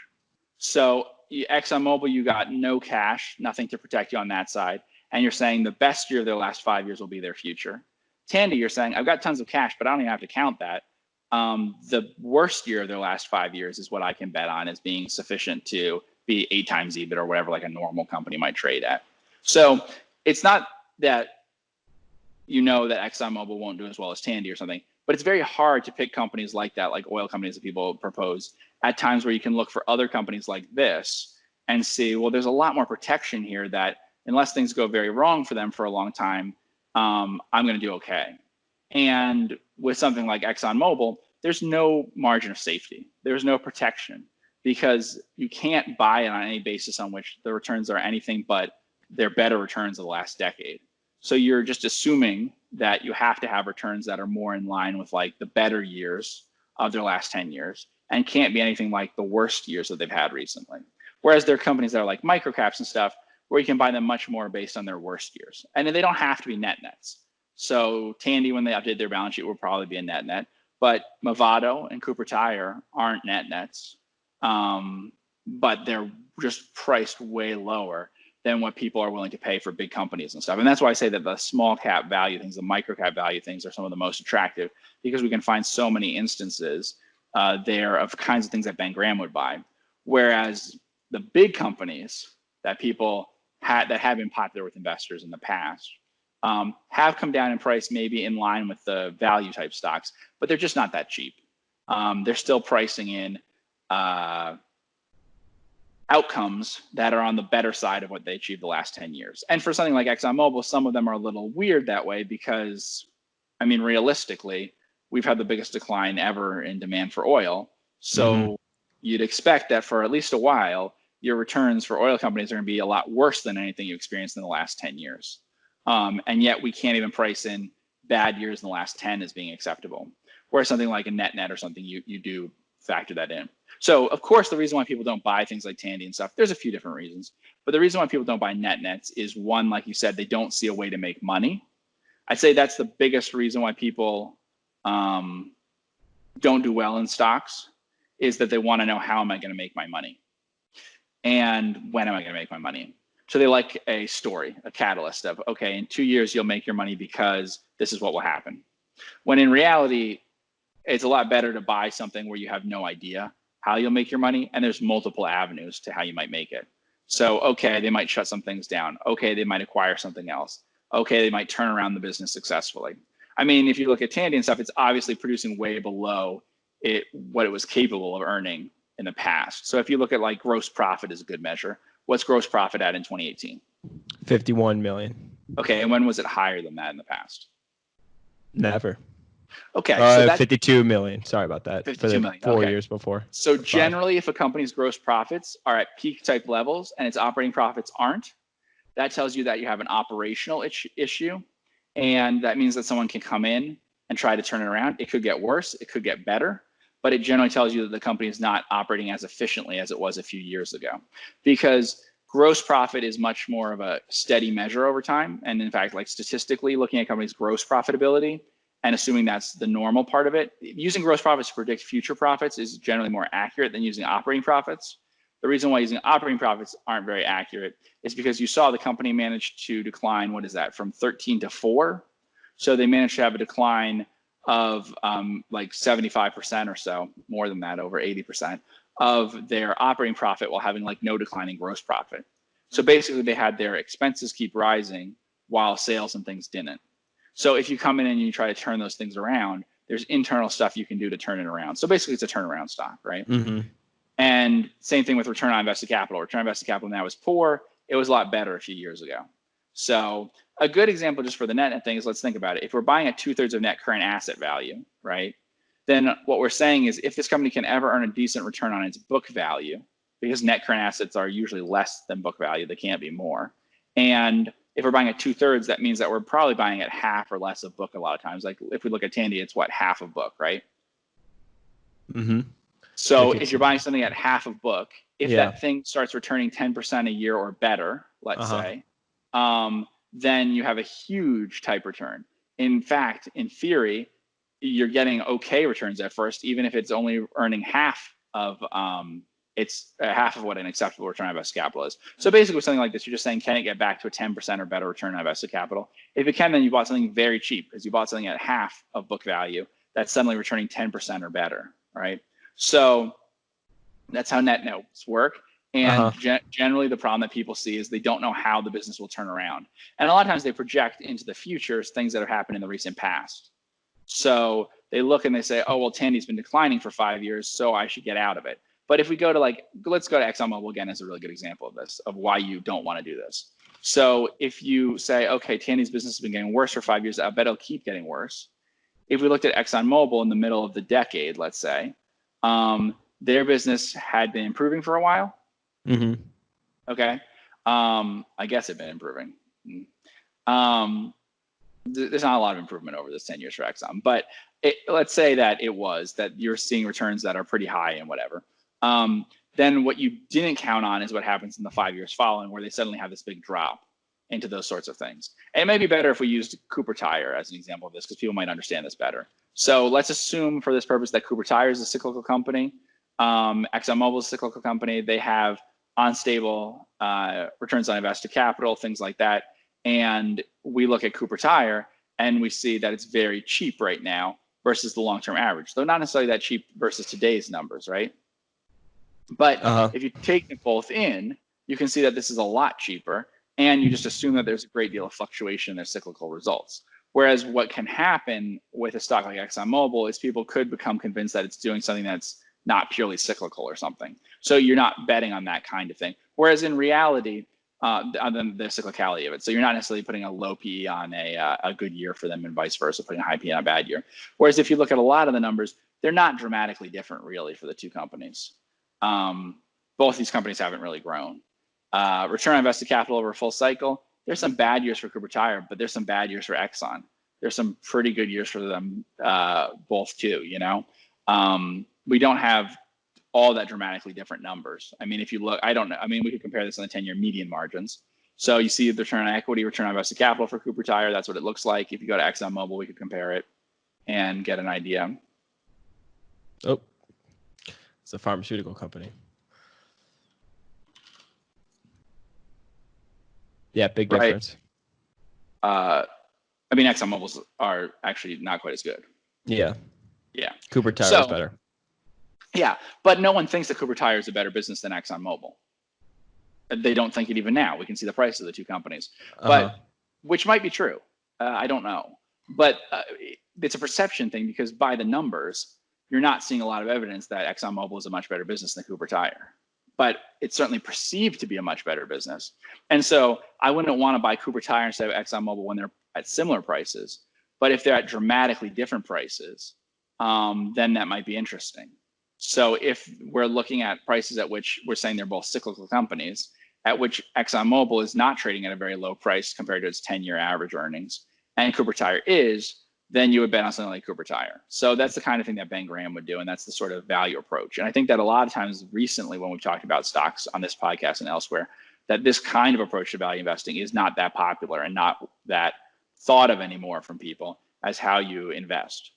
[SPEAKER 2] So ExxonMobil, you got no cash, nothing to protect you on that side. And you're saying the best year of their last 5 years will be their future. Tandy, you're saying, I've got tons of cash, but I don't even have to count that. The worst year of their last 5 years is what I can bet on as being sufficient to be 8 times EBIT or whatever like a normal company might trade at. So it's not that that ExxonMobil won't do as well as Tandy or something, but it's very hard to pick companies like that, like oil companies that people propose, at times where you can look for other companies like this and see, well, there's a lot more protection here that unless things go very wrong for them for a long time, I'm going to do okay. And with something like ExxonMobil, there's no margin of safety. There's no protection because you can't buy it on any basis on which the returns are anything but their better returns of the last decade. So you're just assuming that you have to have returns that are more in line with like the better years of their last 10 years and can't be anything like the worst years that they've had recently. Whereas there are companies that are like microcaps and stuff where you can buy them much more based on their worst years. And they don't have to be net nets. So Tandy, when they update their balance sheet, will probably be a net net. But Movado and Cooper Tire aren't net nets, but they're just priced way lower than what people are willing to pay for big companies and stuff. And that's why I say that the small cap value things, the micro cap value things are some of the most attractive, because we can find so many instances there of kinds of things that Ben Graham would buy. Whereas the big companies that people that have been popular with investors in the past have come down in price, maybe in line with the value type stocks, but they're just not that cheap. They're still pricing in outcomes that are on the better side of what they achieved the last 10 years. And for something like ExxonMobil, some of them are a little weird that way because, I mean, realistically, we've had the biggest decline ever in demand for oil. So you'd expect that for at least a while, your returns for oil companies are going to be a lot worse than anything you experienced in the last 10 years. And yet we can't even price in bad years in the last 10 as being acceptable. Whereas something like a net or something, you do factor that in. So of course, the reason why people don't buy things like Tandy and stuff, there's a few different reasons. But the reason why people don't buy net nets is one, like you said, they don't see a way to make money. I'd say that's the biggest reason why people don't do well in stocks, is that they want to know, how am I going to make my money? And when am I going to make my money? So they like a story, a catalyst of, okay, in 2 years, you'll make your money because this is what will happen. When in reality, it's a lot better to buy something where you have no idea how you'll make your money, and there's multiple avenues to how you might make it. So, okay, they might shut some things down. Okay, they might acquire something else. Okay, they might turn around the business successfully. I mean, if you look at Tandy and stuff, it's obviously producing way below what it was capable of earning in the past. So if you look at like gross profit is a good measure. What's gross profit at in 2018?
[SPEAKER 1] 51 million.
[SPEAKER 2] Okay, and when was it higher than that in the past?
[SPEAKER 1] Never.
[SPEAKER 2] Okay, so that's
[SPEAKER 1] 52 million. Sorry about that.
[SPEAKER 2] 52 million.
[SPEAKER 1] 4 years before.
[SPEAKER 2] So generally, if a company's gross profits are at peak type levels and its operating profits aren't, that tells you that you have an operational issue. And that means that someone can come in and try to turn it around. It could get worse, it could get better, but it generally tells you that the company is not operating as efficiently as it was a few years ago. Because gross profit is much more of a steady measure over time. And in fact, like statistically, looking at companies' gross profitability and assuming that's the normal part of it, using gross profits to predict future profits is generally more accurate than using operating profits. The reason why using operating profits aren't very accurate is because you saw the company managed to decline, what is that, from 13 to 4? So they managed to have a decline of like 75% or so, more than that, over 80% of their operating profit while having like no decline in gross profit. So basically they had their expenses keep rising while sales and things didn't. So if you come in and you try to turn those things around, there's internal stuff you can do to turn it around. So basically it's a turnaround stock, right? And same thing with return on invested capital. Return on invested capital now is poor. It was a lot better a few years ago. So a good example just for the net thing is, let's think about it. If we're buying at 2/3 of net current asset value, right? Then what we're saying is if this company can ever earn a decent return on its book value, because net current assets are usually less than book value, they can't be more. And if we're buying at 2/3, that means that we're probably buying at half or less of book a lot of times. Like if we look at Tandy, it's what, half of book, right? So if you're buying something at half of book, if that thing starts returning 10% a year or better, let's say, then you have a huge type return. In fact, in theory, you're getting okay returns at first, even if it's only earning half of half of what an acceptable return on invested capital is. So basically with something like this, you're just saying, can it get back to a 10% or better return on invested capital? If it can, then you bought something very cheap because you bought something at half of book value that's suddenly returning 10% or better, right? So that's how net notes work. And generally the problem that people see is they don't know how the business will turn around. And a lot of times they project into the futures things that have happened in the recent past. So they look and they say, oh, well, Tandy's been declining for 5 years, so I should get out of it. But if we go to let's go to ExxonMobil again as a really good example of this, of why you don't want to do this. So if you say, okay, Tandy's business has been getting worse for 5 years, I bet it'll keep getting worse. If we looked at ExxonMobil in the middle of the decade, let's say, their business had been improving for a while. Okay. I guess it'd been improving. There's not a lot of improvement over this 10 years for Exxon, but let's say that you're seeing returns that are pretty high and whatever. Then what you didn't count on is what happens in the 5 years following, where they suddenly have this big drop into those sorts of things. And it may be better if we used Cooper Tire as an example of this, because people might understand this better. So let's assume for this purpose that Cooper Tire is a cyclical company. ExxonMobil is a cyclical company. They have unstable returns on invested capital, things like that. And we look at Cooper Tire and we see that it's very cheap right now versus the long-term average, though not necessarily that cheap versus today's numbers, right? But if you take them both in, you can see that this is a lot cheaper, and you just assume that there's a great deal of fluctuation in their cyclical results. Whereas what can happen with a stock like ExxonMobil is people could become convinced that it's doing something that's not purely cyclical or something. So you're not betting on that kind of thing. Whereas in reality, the cyclicality of it. So you're not necessarily putting a low PE on a good year for them and vice versa, putting a high PE on a bad year. Whereas if you look at a lot of the numbers, they're not dramatically different really for the two companies. Both these companies haven't really grown. Return on invested capital over a full cycle, there's some bad years for Cooper Tire, but there's some bad years for Exxon. There's some pretty good years for them both too, you know? We don't have all that dramatically different numbers. I mean, if you look, I don't know. I mean, we could compare this on the 10-year median margins. So you see the return on equity, return on invested capital for Cooper Tire. That's what it looks like. If you go to ExxonMobil, we could compare it and get an idea.
[SPEAKER 1] Oh, it's a pharmaceutical company. Yeah, big difference.
[SPEAKER 2] I mean, ExxonMobil's are actually not quite as good.
[SPEAKER 1] Yeah.
[SPEAKER 2] Yeah.
[SPEAKER 1] Cooper Tire is better.
[SPEAKER 2] Yeah, but no one thinks that Cooper Tire is a better business than ExxonMobil. They don't think it even now. We can see the price of the two companies, but which might be true. I don't know, but it's a perception thing, because by the numbers, you're not seeing a lot of evidence that ExxonMobil is a much better business than Cooper Tire. But it's certainly perceived to be a much better business. And so I wouldn't want to buy Cooper Tire instead of ExxonMobil when they're at similar prices. But if they're at dramatically different prices, then that might be interesting. So if we're looking at prices at which we're saying they're both cyclical companies, at which ExxonMobil is not trading at a very low price compared to its 10-year average earnings, and Cooper Tire is, then you would bet on something like Cooper Tire. So that's the kind of thing that Ben Graham would do, and that's the sort of value approach. And I think that a lot of times recently when we've talked about stocks on this podcast and elsewhere, that this kind of approach to value investing is not that popular and not that thought of anymore from people as how you invest.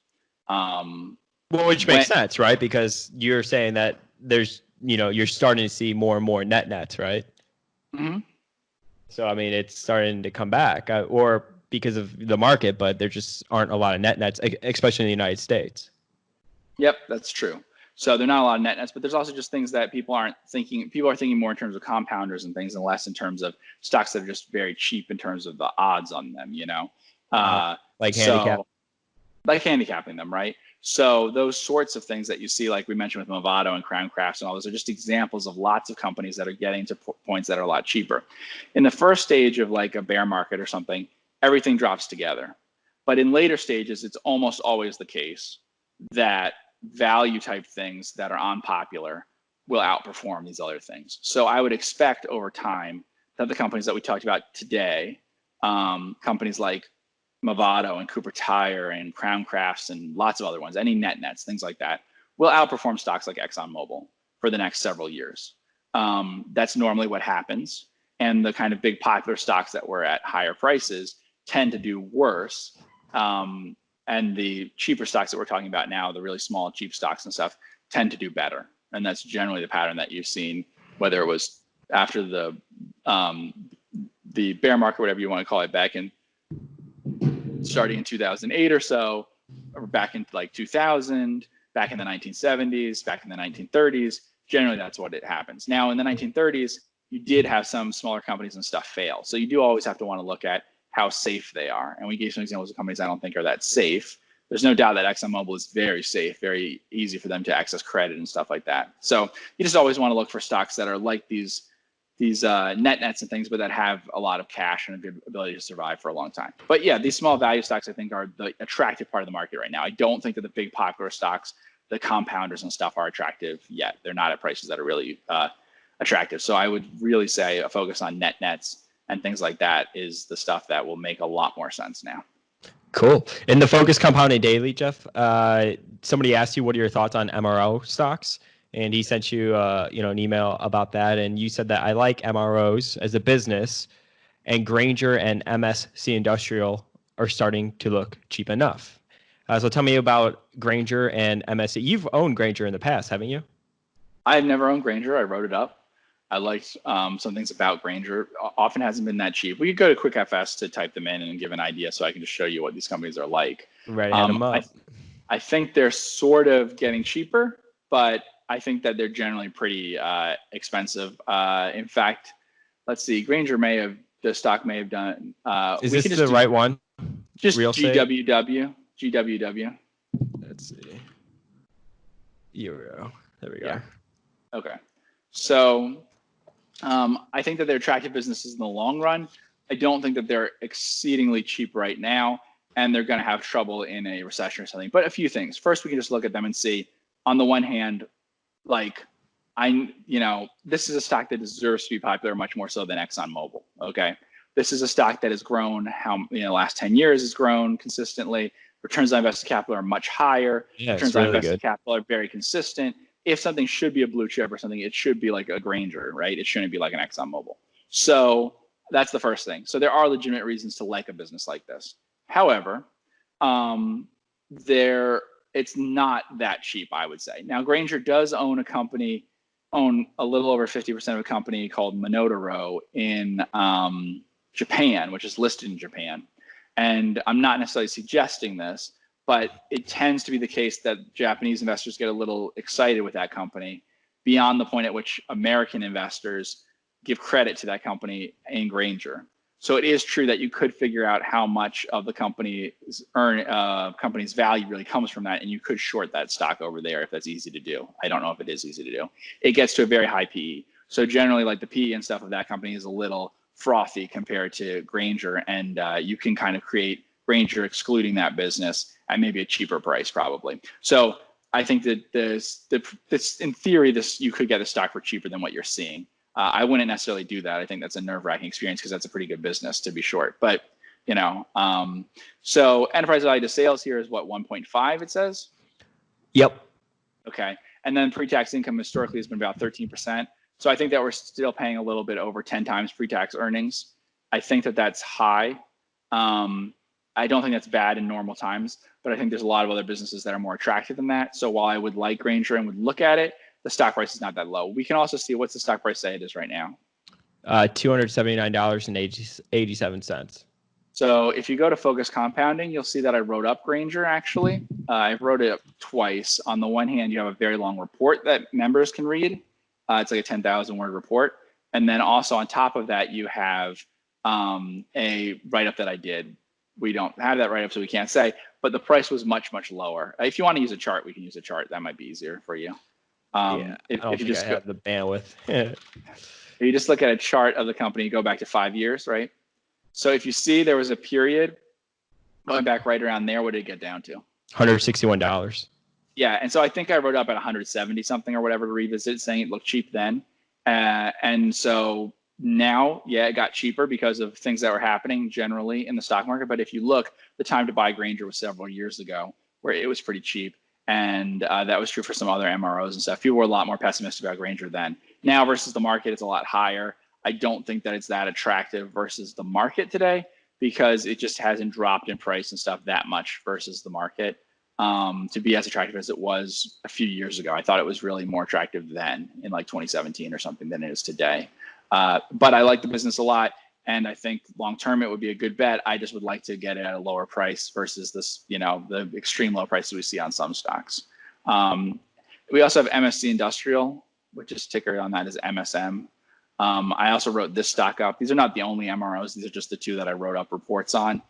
[SPEAKER 1] Well, which makes sense, right? Because you're saying that there's, you're starting to see more and more net nets, right?
[SPEAKER 2] Mm-hmm.
[SPEAKER 1] So, I mean, it's starting to come back, or because of the market, but there just aren't a lot of net nets, especially in the United States.
[SPEAKER 2] Yep, that's true. So there are not a lot of net nets, but there's also just things that people aren't thinking. People are thinking more in terms of compounders and things, and less in terms of stocks that are just very cheap in terms of the odds on them, like handicapping them, right? So those sorts of things that you see, like we mentioned with Movado and Crown Crafts and all those, are just examples of lots of companies that are getting to points that are a lot cheaper. In the first stage of like a bear market or something, everything drops together. But in later stages, it's almost always the case that value type things that are unpopular will outperform these other things. So I would expect over time that the companies that we talked about today, companies like Movado and Cooper Tire and Crown Crafts and lots of other ones, any net nets, things like that, will outperform stocks like ExxonMobil for the next several years. That's normally what happens. And the kind of big popular stocks that were at higher prices tend to do worse. And the cheaper stocks that we're talking about now, the really small, cheap stocks and stuff, tend to do better. And that's generally the pattern that you've seen, whether it was after the bear market, whatever you want to call it, back in starting in 2008 or so, or back in like 2000, back in the 1970s, back in the 1930s. Generally, that's what it happens. Now, in the 1930s, you did have some smaller companies and stuff fail. So you do always have to want to look at how safe they are. And we gave some examples of companies I don't think are that safe. There's no doubt that ExxonMobil is very safe, very easy for them to access credit and stuff like that. So you just always want to look for stocks that are like these net nets and things, but that have a lot of cash and a good ability to survive for a long time. But yeah, these small value stocks, I think, are the attractive part of the market right now. I don't think that the big popular stocks, the compounders and stuff, are attractive yet. They're not at prices that are really attractive. So I would really say a focus on net nets and things like that is the stuff that will make a lot more sense now.
[SPEAKER 1] Cool. In the Focus Compounding Daily, Geoff, somebody asked you what are your thoughts on MRO stocks, and he sent you, an email about that, and you said that I like MROs as a business, and Granger and MSC Industrial are starting to look cheap enough. So tell me about Granger and MSC. You've owned Granger in the past, haven't you?
[SPEAKER 2] I've never owned Granger. I wrote it up. I liked some things about Granger. Often hasn't been that cheap. We could go to QuickFS to type them in and give an idea, so I can just show you what these companies are like.
[SPEAKER 1] Right, add them up.
[SPEAKER 2] I think they're sort of getting cheaper, but I think that they're generally pretty expensive. In fact, let's see, the stock may have done.
[SPEAKER 1] Is this the right one?
[SPEAKER 2] Just
[SPEAKER 1] Real
[SPEAKER 2] GWW. GWW.
[SPEAKER 1] Let's see. Euro. There we go.
[SPEAKER 2] Yeah. Okay. So I think that they're attractive businesses in the long run. I don't think that they're exceedingly cheap right now, and they're going to have trouble in a recession or something. But a few things. First, we can just look at them and see, on the one hand, this is a stock that deserves to be popular much more so than ExxonMobil. Okay. This is a stock that has grown last 10 years has grown consistently. Returns on invested capital are much higher.
[SPEAKER 1] Yeah,
[SPEAKER 2] returns
[SPEAKER 1] really
[SPEAKER 2] on invested
[SPEAKER 1] good.
[SPEAKER 2] capital are very consistent. If something should be a blue chip or something, it should be like a Granger, right? It shouldn't be like an ExxonMobil. So that's the first thing. So there are legitimate reasons to like a business like this. However, it's not that cheap, I would say. Now, Granger does own a little over 50% of a company called Monotaro in Japan, which is listed in Japan. And I'm not necessarily suggesting this, but it tends to be the case that Japanese investors get a little excited with that company beyond the point at which American investors give credit to that company in Granger. So it is true that you could figure out how much of the company's value really comes from that, and you could short that stock over there if that's easy to do. I don't know if it is easy to do. It gets to a very high PE. So generally, like the PE and stuff of that company is a little frothy compared to Granger, and you can kind of create Granger excluding that business at maybe a cheaper price probably. So I think that this in theory, you could get the stock for cheaper than what you're seeing. I wouldn't necessarily do that. I think that's a nerve-wracking experience because that's a pretty good business to be short. But so enterprise value to sales here is what, 1.5 it says?
[SPEAKER 1] Yep.
[SPEAKER 2] Okay. And then pre-tax income historically has been about 13%. So I think that we're still paying a little bit over 10 times pre-tax earnings. I think that that's high. I don't think that's bad in normal times, but I think there's a lot of other businesses that are more attractive than that. So while I would like Granger and would look at it, the stock price is not that low. We can also see, what's the stock price say it is right now?
[SPEAKER 1] $279.87.
[SPEAKER 2] So if you go to Focus Compounding, you'll see that I wrote up Granger actually. I wrote it up twice. On the one hand, you have a very long report that members can read. It's like a 10,000 word report. And then also on top of that, you have a write-up that I did. We don't have that write-up, so we can't say, but the price was much, much lower. If you want to use a chart, we can use a chart. That might be easier for you.
[SPEAKER 1] I don't think I have the bandwidth.
[SPEAKER 2] If you just look at a chart of the company, go back to 5 years, right? So if you see there was a period going back right around there, what did it get down to?
[SPEAKER 1] $161.
[SPEAKER 2] Yeah, and so I think I wrote up at 170 something or whatever to revisit, saying it looked cheap then. And so now, yeah, it got cheaper because of things that were happening generally in the stock market. But if you look, the time to buy Granger was several years ago, where it was pretty cheap. And that was true for some other MROs and stuff. People were a lot more pessimistic about Granger then. Now versus the market, it's a lot higher. I don't think that it's that attractive versus the market today because it just hasn't dropped in price and stuff that much versus the market to be as attractive as it was a few years ago. I thought it was really more attractive then in like 2017 or something than it is today. But I like the business a lot. And I think long-term it would be a good bet. I just would like to get it at a lower price versus this, the extreme low prices we see on some stocks. We also have MSC Industrial, which is ticker on that is MSM. I also wrote this stock up. These are not the only MROs. These are just the two that I wrote up reports on.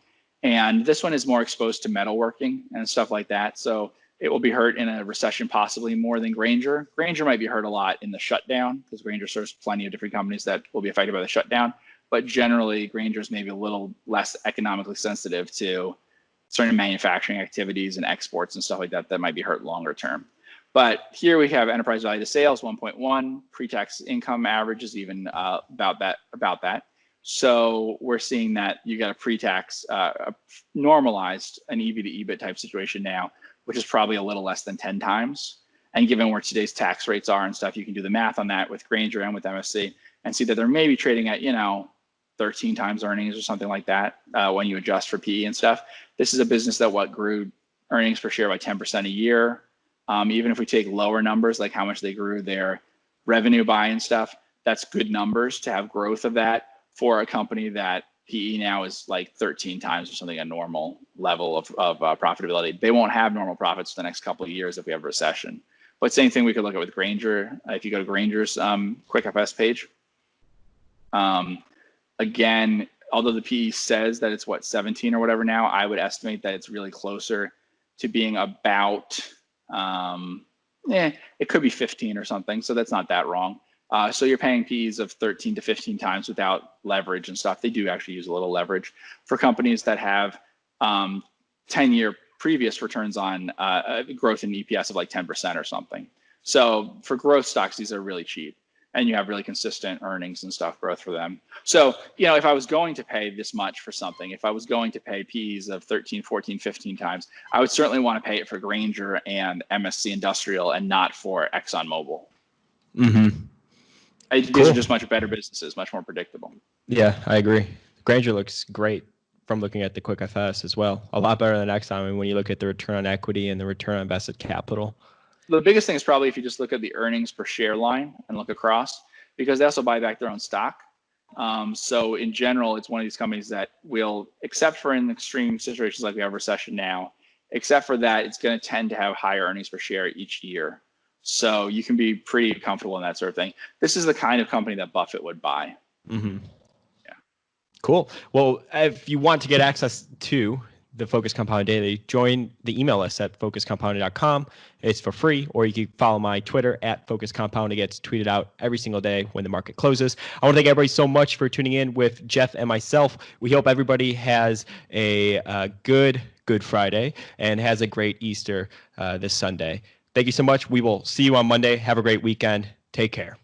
[SPEAKER 2] And this one is more exposed to metalworking and stuff like that. So it will be hurt in a recession possibly more than Granger. Granger might be hurt a lot in the shutdown because Granger serves plenty of different companies that will be affected by the shutdown. But generally, Granger is maybe a little less economically sensitive to certain manufacturing activities and exports and stuff like that that might be hurt longer term. But here we have enterprise value to sales 1.1, pre-tax income average is even about that. So we're seeing that you got a pre-tax, normalized an EV to EBIT type situation now, which is probably a little less than 10 times. And given where today's tax rates are and stuff, you can do the math on that with Grainger and with MSC and see that they're maybe trading at, 13 times earnings or something like that when you adjust for PE and stuff. This is a business that grew earnings per share by 10% a year. Even if we take lower numbers, like how much they grew their revenue by and stuff, that's good numbers to have growth of that for a company that PE now is like 13 times or something, a normal level of profitability. They won't have normal profits for the next couple of years if we have a recession. But same thing we could look at with Grainger. If you go to Grainger's Quick FS page, again, although the PE says that it's 17 or whatever now, I would estimate that it's really closer to being about, it could be 15 or something. So that's not that wrong. So you're paying PEs of 13 to 15 times without leverage and stuff. They do actually use a little leverage for companies that have 10-year previous returns on growth in EPS of like 10% or something. So for growth stocks, these are really cheap. And you have really consistent earnings and stuff growth for them. So, if I was going to pay this much for something, if I was going to pay P's of 13, 14, 15 times, I would certainly want to pay it for Grainger and MSC Industrial and not for ExxonMobil.
[SPEAKER 1] Mm-hmm.
[SPEAKER 2] These are just much better businesses, much more predictable.
[SPEAKER 1] Yeah, I agree. Grainger looks great from looking at the Quick FS as well. A lot better than Exxon. I mean, when you look at the return on equity and the return on invested capital.
[SPEAKER 2] The biggest thing is probably if you just look at the earnings per share line and look across, because they also buy back their own stock. So in general, it's one of these companies that will, except for in extreme situations like we have a recession now, except for that, it's going to tend to have higher earnings per share each year. So you can be pretty comfortable in that sort of thing. This is the kind of company that Buffett would buy.
[SPEAKER 1] Mm-hmm. Yeah. Cool. Well, if you want to get access to the Focus Compound Daily, join the email list at focuscompounding.com. It's for free, or you can follow my Twitter at Focus Compound. It gets tweeted out every single day when the market closes. I want to thank everybody so much for tuning in with Geoff and myself. We hope everybody has a good Friday and has a great Easter this Sunday. Thank you so much. We will see you on Monday. Have a great weekend. Take care.